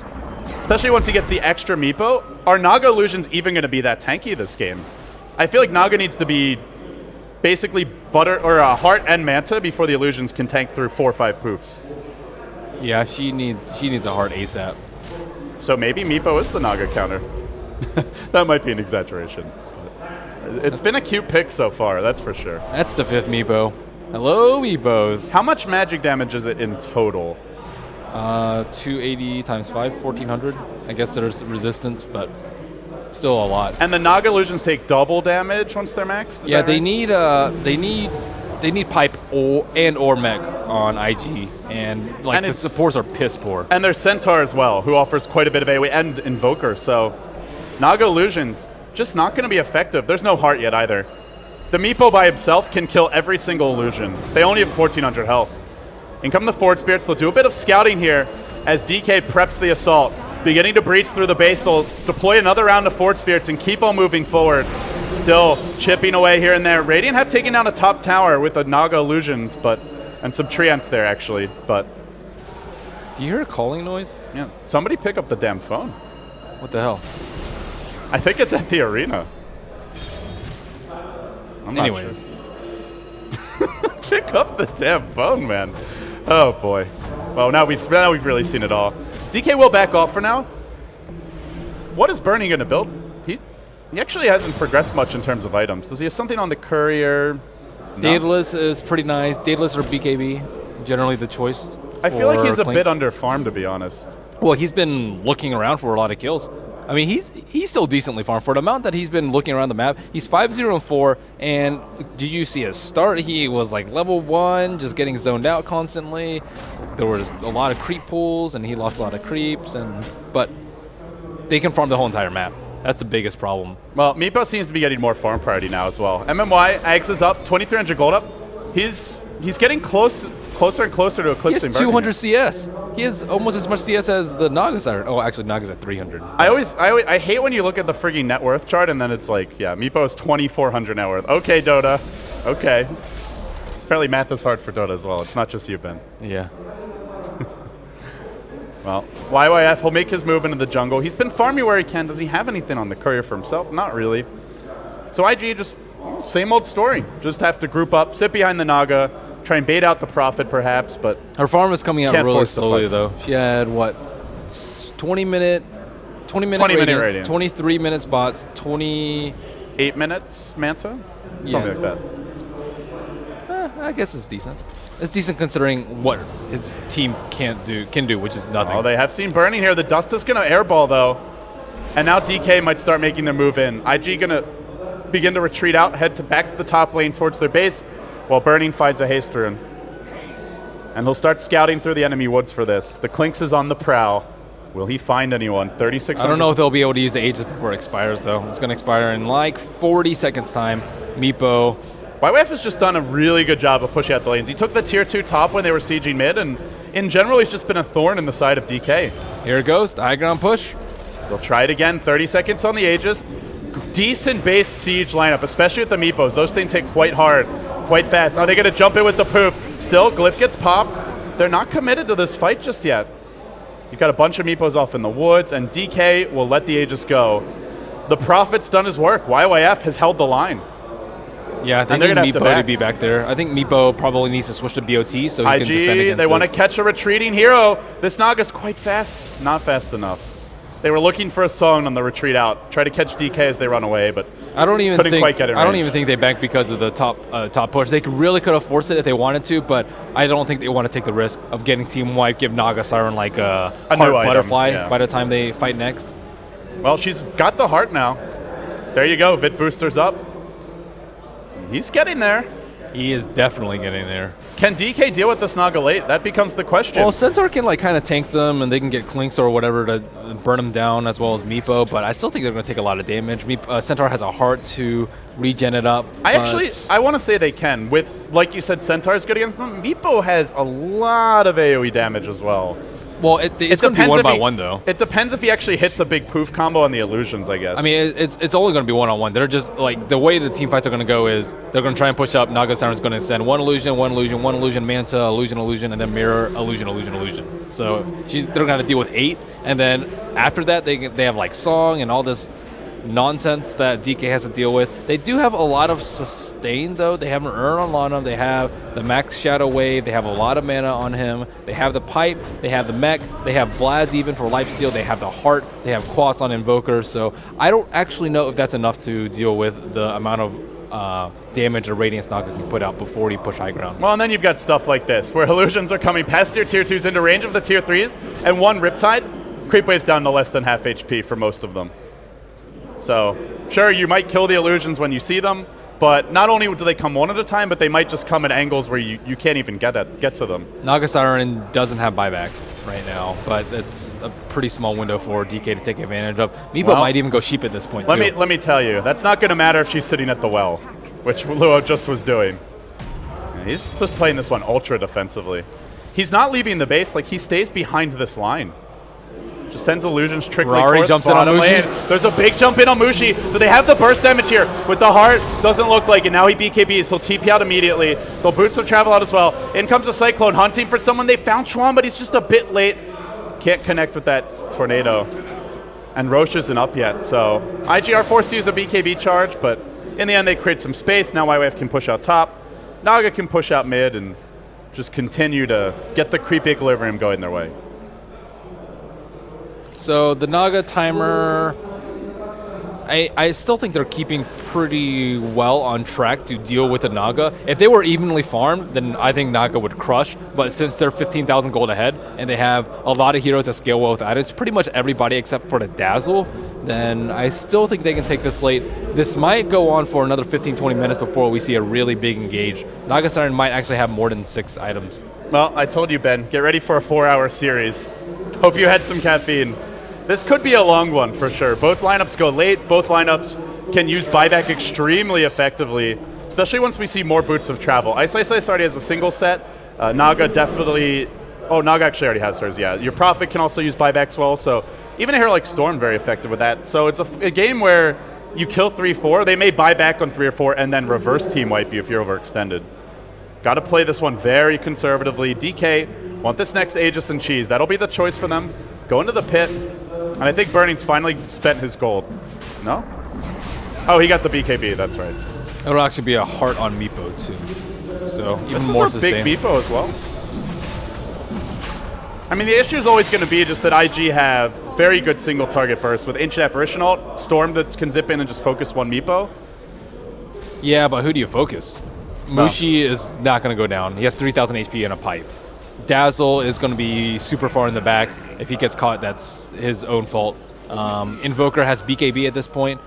especially once he gets the extra MEEPO. Are Naga Illusions even going to be that tanky this game? I feel like Naga needs to be basically Heart and Manta before the Illusions can tank through 4 or 5 poofs. Yeah, she needs a Heart ASAP. So maybe MEEPO is the Naga counter. That might be an exaggeration. It's been a cute pick so far, that's for sure. That's the 5th MEEPO. Hello, MEEPOs. How much magic damage is it in total? 280 times 5, 1,400. I guess there's resistance, but still a lot. And the Naga Illusions take double damage once they're maxed? Yeah, they need pipe or mech on IG, and the supports are piss poor. And there's Centaur as well, who offers quite a bit of AoE, and Invoker, so Naga Illusions just not going to be effective. There's no Heart yet either. The MEEPO by himself can kill every single illusion. They only have 1,400 health. In come the Forward Spirits. They'll do a bit of scouting here as DK preps the assault. Beginning to breach through the base. They'll deploy another round of Forward Spirits and keep on moving forward. Still chipping away here and there. Radiant have taken down a top tower with the Naga Illusions, and some Treants there actually, but... Do you hear a calling noise? Yeah. Somebody pick up the damn phone. What the hell? I think it's at the arena. Anyways. Pick up the damn phone, man. Oh boy. Well, now we've really seen it all. DK will back off for now. What is Bernie going to build? He actually hasn't progressed much in terms of items. Does he have something on the courier? No. Daedalus is pretty nice. Daedalus or BKB, generally the choice. I feel like he's a bit under farmed, to be honest. Well, he's been looking around for a lot of kills. I mean, he's still decently farmed for the amount that he's been looking around the map. He's 5-0-4, and did you see his start? He was like level 1, just getting zoned out constantly. There was a lot of creep pools, and he lost a lot of creeps. But they can farm the whole entire map. That's the biggest problem. Well, MEEPO seems to be getting more farm priority now as well. MMY, Ags is up, 2,300 gold up. He's getting closer and closer to eclipsing. He has 200 CS. He has almost as much CS as the Naga Saturn. Oh, actually, Naga's at 300. I hate when you look at the frigging net worth chart and then it's like, yeah, MEEPO is 2,400 net worth. Okay, Dota. Okay. Apparently math is hard for Dota as well. It's not just you, Ben. Yeah. Well, YYF will make his move into the jungle. He's been farming where he can. Does he have anything on the courier for himself? Not really. So IG just, same old story. Just have to group up, sit behind the Naga, try and bait out the Prophet perhaps, but... Her farm is coming out really slowly though. She had, what, 20 minute radiance, 23 minute spots, 28 8 minutes, Manta? Yeah. Something like that. I guess it's decent. It's decent considering what his team can do, which is nothing. Oh, they have seen burning here. The dust is going to airball, though. And now DK might start making their move in. IG going to begin to retreat out, head to back the top lane towards their base, while Burning finds a haste rune. And he'll start scouting through the enemy woods for this. The Clinks is on the prowl. Will he find anyone? 36. I don't know if they'll be able to use the Aegis before it expires, though. It's going to expire in like 40 seconds time. MEEPO. YWF has just done a really good job of pushing out the lanes. He took the tier 2 top when they were sieging mid, and in general, he's just been a thorn in the side of DK. Here it goes, the high ground push. They'll try it again, 30 seconds on the Aegis. Decent base siege lineup, especially with the MEEPOs. Those things hit quite hard, quite fast. Are they going to jump in with the poop? Still, Glyph gets popped. They're not committed to this fight just yet. You've got a bunch of MEEPOs off in the woods, and DK will let the Aegis go. The Prophet's done his work. YYF has held the line. Yeah, I think MEEPO to be back there. I think MEEPO probably needs to switch to BOT so he can defend against they want to catch a retreating hero. This Naga's quite fast. Not fast enough. They were looking for a song on the retreat out. Try to catch DK as they run away, but couldn't quite get it right. I don't even think they banked because of the top push. They really could have forced it if they wanted to, but I don't think they want to take the risk of getting team wipe, give Naga Siren like a heart butterfly by the time they fight next. Well, she's got the heart now. There you go. Vit booster's up. He's getting there. He is definitely getting there. Can DK deal with this Naga late? That becomes the question. Well, Centaur can like kind of tank them, and they can get Clinks or whatever to burn them down, as well as MEEPO. But I still think they're going to take a lot of damage. Centaur has a heart to regen it up. I want to say they can. With, like you said, Centaur's good against them. MEEPO has a lot of AoE damage as well. Well, it's going to be one by one, though. It depends if he actually hits a big poof combo on the illusions, I guess. I mean, it's only going to be one-on-one. They're just, like, the way the team fights are going to go is they're going to try and push up. Naga Siren's going to send one illusion, Manta, illusion, and then mirror, illusion. So they're going to have to deal with 8. And then after that, they have, like, Song and all this nonsense that DK has to deal with. They do have a lot of sustain, though. They have an Urn on Lana. They have the Max Shadow Wave. They have a lot of mana on him. They have the Pipe. They have the Mech. They have Vlad's even for Lifesteal. They have the Heart. They have Quas on Invoker. So I don't actually know if that's enough to deal with the amount of damage a Radiance Naga can put out before you push high ground. Well, and then you've got stuff like this, where illusions are coming past your tier 2s into range of the tier 3s, and one Riptide, creep waves down to less than half HP for most of them. So, sure, you might kill the illusions when you see them, but not only do they come one at a time, but they might just come at angles where you can't even get to them. Naga Siren doesn't have buyback right now, but it's a pretty small window for DK to take advantage of. MEEPO might even go sheep at this point, too. Let me tell you, that's not going to matter if she's sitting at the well, which Luo just was doing. He's just playing this one ultra defensively. He's not leaving the base, like he stays behind this line. Just sends illusions trickling forth. Jumps in on Mushi. There's a big jump in on Mushi. Do they have the burst damage here? With the heart, doesn't look like it. Now he BKBs. He'll TP out immediately. They'll boots will travel out as well. In comes a Cyclone, hunting for someone. They found Chuan, but he's just a bit late. Can't connect with that Tornado. And Roche isn't up yet, so IG are forced to use a BKB charge, but in the end they create some space. Now YWF can push out top. Naga can push out mid and just continue to get the creep equilibrium going their way. So the Naga timer, I still think they're keeping pretty well on track to deal with the Naga. If they were evenly farmed, then I think Naga would crush. But since they're 15,000 gold ahead and they have a lot of heroes that scale well with items, pretty much everybody except for the Dazzle, then I still think they can take this late. This might go on for another 15-20 minutes before we see a really big engage. Naga Siren might actually have more than 6 items. Well, I told you, Ben, get ready for a 4-hour series. Hope you had some caffeine. This could be a long one for sure. Both lineups go late. Both lineups can use buyback extremely effectively, especially once we see more boots of travel. Ice already has a single set. Naga definitely... Oh, Naga actually already has hers, yeah. Your Prophet can also use buyback as well, so even a hero like Storm very effective with that. So it's a game where you kill 3-4, they may buy back on 3 or 4 and then reverse team wipe you if you're overextended. Got to play this one very conservatively. DK want this next Aegis and Cheese. That'll be the choice for them. Go into the pit. And I think Burning's finally spent his gold. No? Oh, he got the BKB, that's right. It'll actually be a heart on MEEPO, too. So even more sustain. This is a big MEEPO as well. I mean, the issue is always going to be just that IG have very good single target burst with Ancient Apparition ult, Storm that can zip in and just focus one MEEPO. Yeah, but who do you focus? Mushi is not going to go down. He has 3,000 HP in a pipe. Dazzle is going to be super far in the back. If he gets caught, that's his own fault. Invoker has BKB at this point.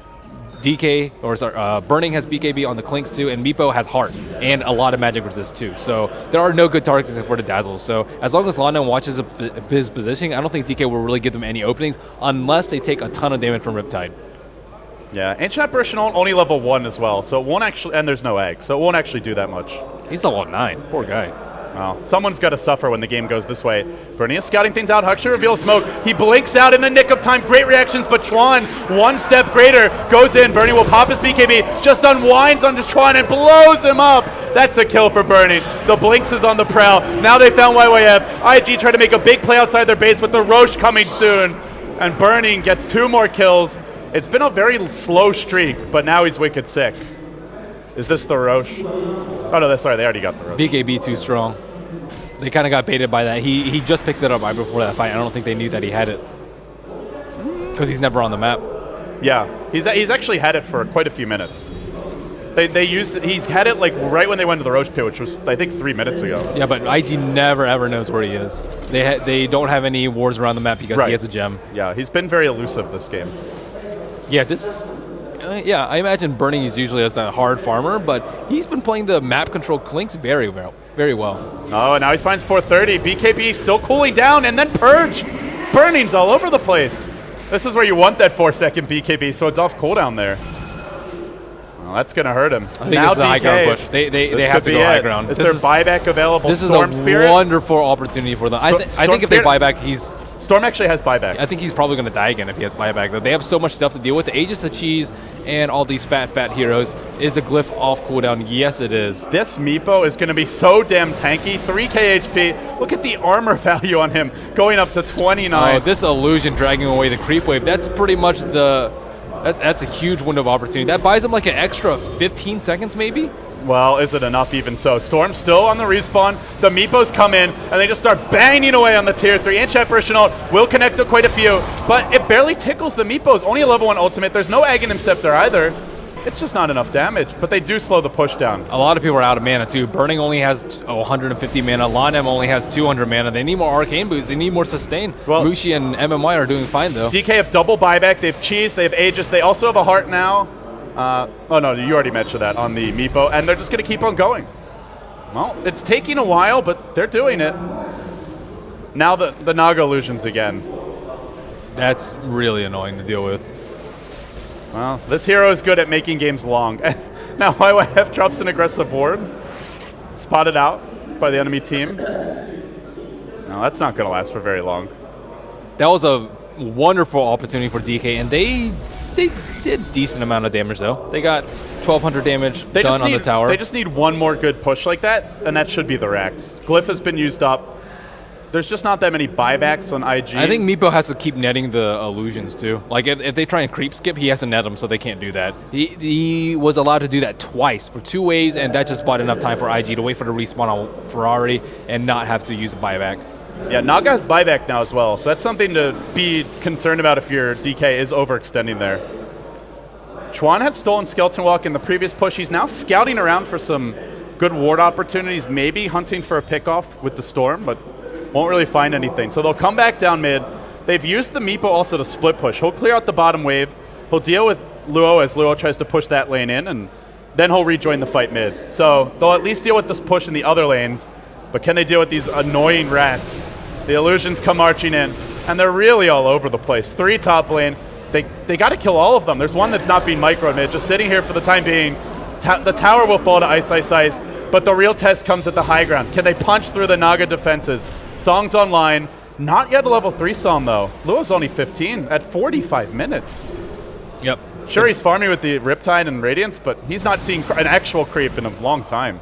Burning has BKB on the Clinks too, and MEEPO has Heart and a lot of magic resist too. So there are no good targets except for the Dazzle. So as long as Lana watches his positioning, I don't think DK will really give them any openings unless they take a ton of damage from Riptide. Yeah, Ancient Apparition only level 1 as well, so it won't actually, and there's no egg, so it won't actually do that much. He's level 9, poor guy. Well, someone's got to suffer when the game goes this way. Bernie is scouting things out. Huxley reveals smoke. He blinks out in the nick of time. Great reactions, but Chuan, one step greater, goes in. Bernie will pop his BKB, just unwinds onto Chuan and blows him up. That's a kill for Bernie. The Blinks is on the prowl. Now they found YYF. IG try to make a big play outside their base with the Roche coming soon. And Burning gets 2 more kills. It's been a very slow streak, but now he's wicked sick. Is this the Roche? Oh no, sorry, they already got the Roche. BKB too strong. They kind of got baited by that. He just picked it up right before that fight. I don't think they knew that he had it. Because he's never on the map. Yeah, he's actually had it for quite a few minutes. They used it, he's had it like right when they went to the Roche pit, which was I think 3 minutes ago. Yeah, but IG never ever knows where he is. They don't have any wars around the map because he has a gem. Yeah, he's been very elusive this game. Yeah, this is... yeah, I imagine Burning is usually as that hard farmer, but he's been playing the map control Clinks very well. Very well. Oh, and now he finds 430. BKB still cooling down, and then Purge. Burning's all over the place. This is where you want that 4-second BKB, so it's off cooldown there. Well, that's going to hurt him. I think it's the high ground push. They have to go high ground. Is there buyback available? This Storm is a Spirit? wonderful opportunity for them. I think if they buy back, he's... Storm actually has buyback. I think he's probably going to die again if he has buyback, though. They have so much stuff to deal with. The Aegis, the Cheese, and all these fat heroes. Is the Glyph off cooldown? Yes, it is. This MEEPO is going to be so damn tanky. 3k HP. Look at the armor value on him going up to 29. Oh, this illusion dragging away the creep wave. That's pretty much the... That's a huge window of opportunity. That buys him like an extra 15 seconds, maybe? Well, is it enough even so? Storm still on the respawn. The MEEPOs come in, and they just start banging away on the tier 3. Ancient Apparition ult will connect to quite a few, but it barely tickles the MEEPOs. Only a level 1 ultimate. There's no Aghanim Scepter either. It's just not enough damage, but they do slow the push down. A lot of people are out of mana, too. Burning only has 150 mana. LAN only has 200 mana. They need more Arcane boost. They need more sustain. Well, Mushi and MMY are doing fine, though. DK have double buyback. They have Cheese. They have Aegis. They also have a Heart now. Oh, no, you already mentioned that on the MEEPO, and they're just going to keep on going. Well, it's taking a while, but they're doing it. Now the Naga illusions again. That's really annoying to deal with. Well, this hero is good at making games long. Now YYF drops an aggressive board. Spotted out by the enemy team. No, that's not going to last for very long. That was a wonderful opportunity for DK, and they did a decent amount of damage, though. They got 1,200 damage done on the tower. They just need one more good push like that, and that should be the Rax. Glyph has been used up. There's just not that many buybacks on IG. I think MEEPO has to keep netting the illusions, too. Like, if they try and creep skip, he has to net them, so they can't do that. He was allowed to do that twice for 2 waves, and that just bought enough time for IG to wait for the respawn on Ferrari and not have to use a buyback. Yeah, Naga has buyback now as well, so that's something to be concerned about if your DK is overextending there. Chuan had stolen Skeleton Walk in the previous push. He's now scouting around for some good ward opportunities, maybe hunting for a pickoff with the Storm, but won't really find anything. So they'll come back down mid. They've used the MEEPO also to split push. He'll clear out the bottom wave. He'll deal with Luo as Luo tries to push that lane in, and then he'll rejoin the fight mid. So they'll at least deal with this push in the other lanes, but can they deal with these annoying rats? The illusions come marching in, and they're really all over the place. 3 top lane. They got to kill all of them. There's one that's not being microed mid, just sitting here for the time being. The tower will fall to ice, but the real test comes at the high ground. Can they punch through the Naga defenses? Song's online. Not yet a level 3 Song, though. Luo's only 15 at 45 minutes. Yep. Sure, he's farming with the Riptide and Radiance, but he's not seeing an actual creep in a long time.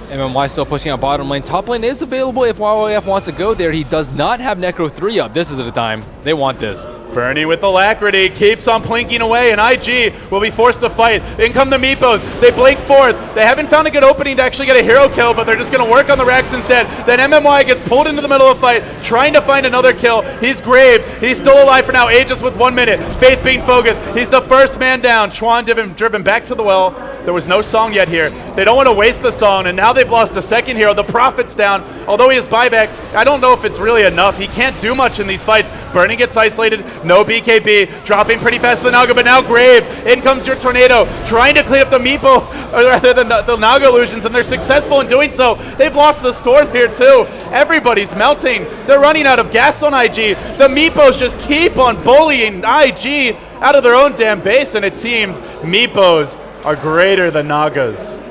MMY still pushing out bottom lane. Top lane is available if YYF wants to go there. He does not have Necro 3 up. This is the time. They want this. Bernie with alacrity keeps on plinking away, and IG will be forced to fight. In come the MEEPOs. They blink forth. They haven't found a good opening to actually get a hero kill, but they're just going to work on the Rex instead. Then MMY gets pulled into the middle of the fight, trying to find another kill. He's graved. He's still alive for now. Aegis with 1 minute. Faith being focused. He's the first man down. Chuan driven back to the well. There was no song yet here. They don't want to waste the song, and now they've lost the second hero. The Prophet's down. Although he has buyback, I don't know if it's really enough. He can't do much in these fights. Bernie gets isolated. No BKB. Dropping pretty fast to the Naga, but now Grave. In comes your Tornado, trying to clean up the MEEPO, or rather the Naga illusions, and they're successful in doing so. They've lost the Storm here too. Everybody's melting. They're running out of gas on IG. The MEEPOs just keep on bullying IG out of their own damn base, and it seems MEEPOs are greater than Nagas.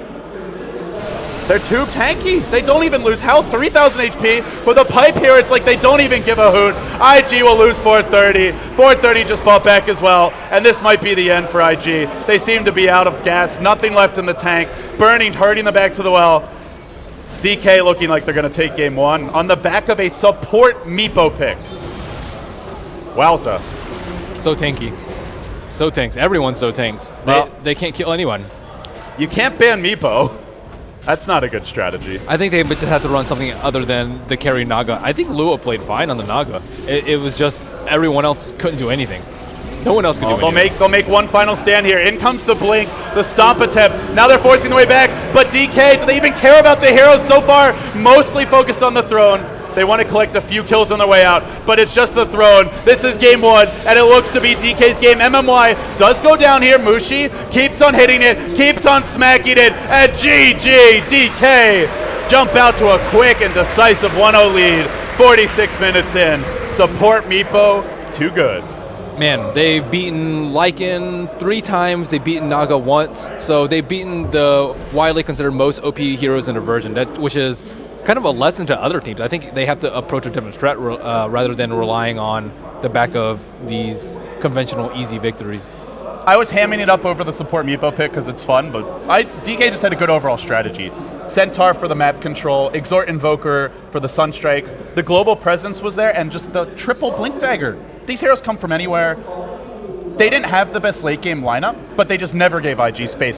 They're too tanky. They don't even lose health. 3,000 HP. With a pipe here, it's like they don't even give a hoot. IG will lose 430. 430 just bought back as well. And this might be the end for IG. They seem to be out of gas. Nothing left in the tank. Burning, hurting them back to the well. DK looking like they're going to take game one on the back of a support MEEPO pick. Wowza. So tanky. So tanks. Everyone's so tanks. They can't kill anyone. You can't ban MEEPO. That's not a good strategy. I think they just have to run something other than the carry Naga. I think Lua played fine on the Naga. It was just everyone else couldn't do anything. No one else could do anything. They'll make one final stand here. In comes the blink, the stomp attempt. Now they're forcing the way back. But DK, do they even care about the heroes so far? Mostly focused on the throne. They want to collect a few kills on their way out, but it's just the throne. This is game one, and it looks to be DK's game. MMY does go down here. Mushi keeps on hitting it, keeps on smacking it, and GG, DK jump out to a quick and decisive 1-0 lead. 46 minutes in. Support MEEPO, too good. Man, they've beaten Lycan 3 times, they've beaten Naga once, so they've beaten the widely considered most OP heroes in their version, which is kind of a lesson to other teams. I think they have to approach a different strat rather than relying on the back of these conventional easy victories. I was hamming it up over the support MEEPO pick because it's fun, but DK just had a good overall strategy. Centaur for the map control, Exhort Invoker for the Sunstrikes. The global presence was there, and just the triple Blink Dagger. These heroes come from anywhere. They didn't have the best late game lineup, but they just never gave IG space.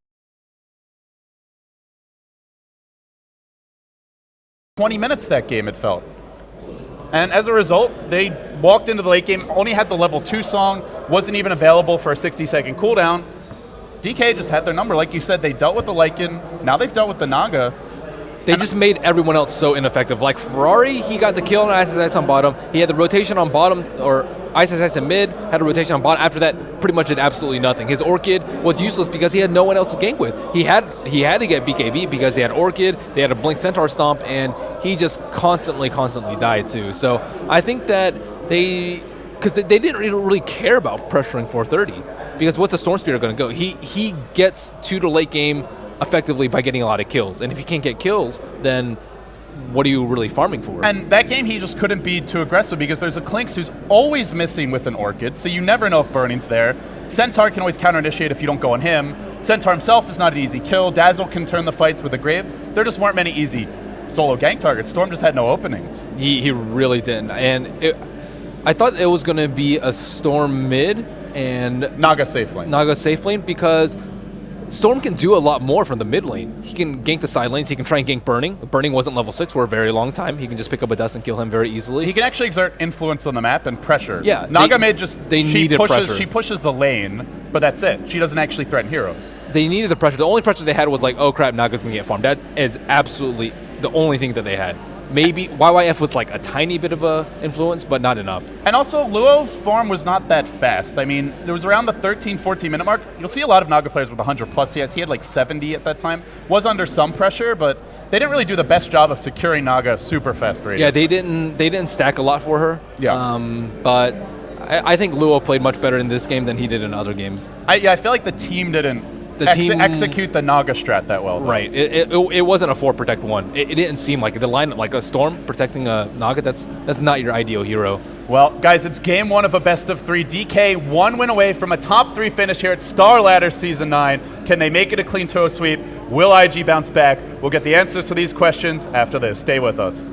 20 minutes that game, it felt. And as a result, they walked into the late game, only had the level 2 song, wasn't even available for a 60-second cooldown. DK just had their number. Like you said, they dealt with the Lycan, now they've dealt with the Naga. They just made everyone else so ineffective. Like Ferrari, he got the kill on ISS on bottom. He had the rotation on bottom, or ISS in mid, had a rotation on bottom. After that, pretty much did absolutely nothing. His Orchid was useless because he had no one else to gank with. He had to get BKB because he had Orchid, they had a Blink Centaur Stomp, and he just constantly died too. So I think that because they didn't really care about pressuring 430, because what's the Storm Spirit going to go? He gets to the late game effectively by getting a lot of kills, and if you can't get kills, then what are you really farming for? And that game he just couldn't be too aggressive because there's a Clinks who's always missing with an Orchid, so you never know if Burning's there. Centaur can always counter-initiate if you don't go on him. Centaur himself is not an easy kill. Dazzle can turn the fights with a Grave. There just weren't many easy solo gank targets. Storm just had no openings. He really didn't, and I thought it was going to be a Storm mid and Naga safe lane because Storm can do a lot more from the mid lane. He can gank the side lanes. He can try and gank Burning. Burning wasn't level 6 for a very long time. He can just pick up a dust and kill him very easily. He can actually exert influence on the map and pressure. Yeah, Naga mid needed pressure. She pushes the lane, but that's it. She doesn't actually threaten heroes. They needed the pressure. The only pressure they had was like, oh crap, Naga's going to get farmed. That is absolutely the only thing that they had. Maybe YYF was like a tiny bit of a influence, but not enough. And also, Luo's farm was not that fast. I mean, it was around the 13, 14 minute mark. You'll see a lot of Naga players with 100 plus CS. He had like 70 at that time. Was under some pressure, but they didn't really do the best job of securing Naga super fast radius. Yeah, they didn't stack a lot for her. Yeah. But I think Luo played much better in this game than he did in other games. I feel like the team didn't execute the Naga strat that well, though. Right. It wasn't a 4 protect 1. It didn't seem like it. The lineup, like a Storm protecting a Naga, that's not your ideal hero. Well, guys, it's game 1 of a best of 3. DK 1 win away from a top 3 finish here at Starladder Season 9. Can they make it a clean toe sweep? Will IG bounce back? We'll get the answers to these questions after this. Stay with us.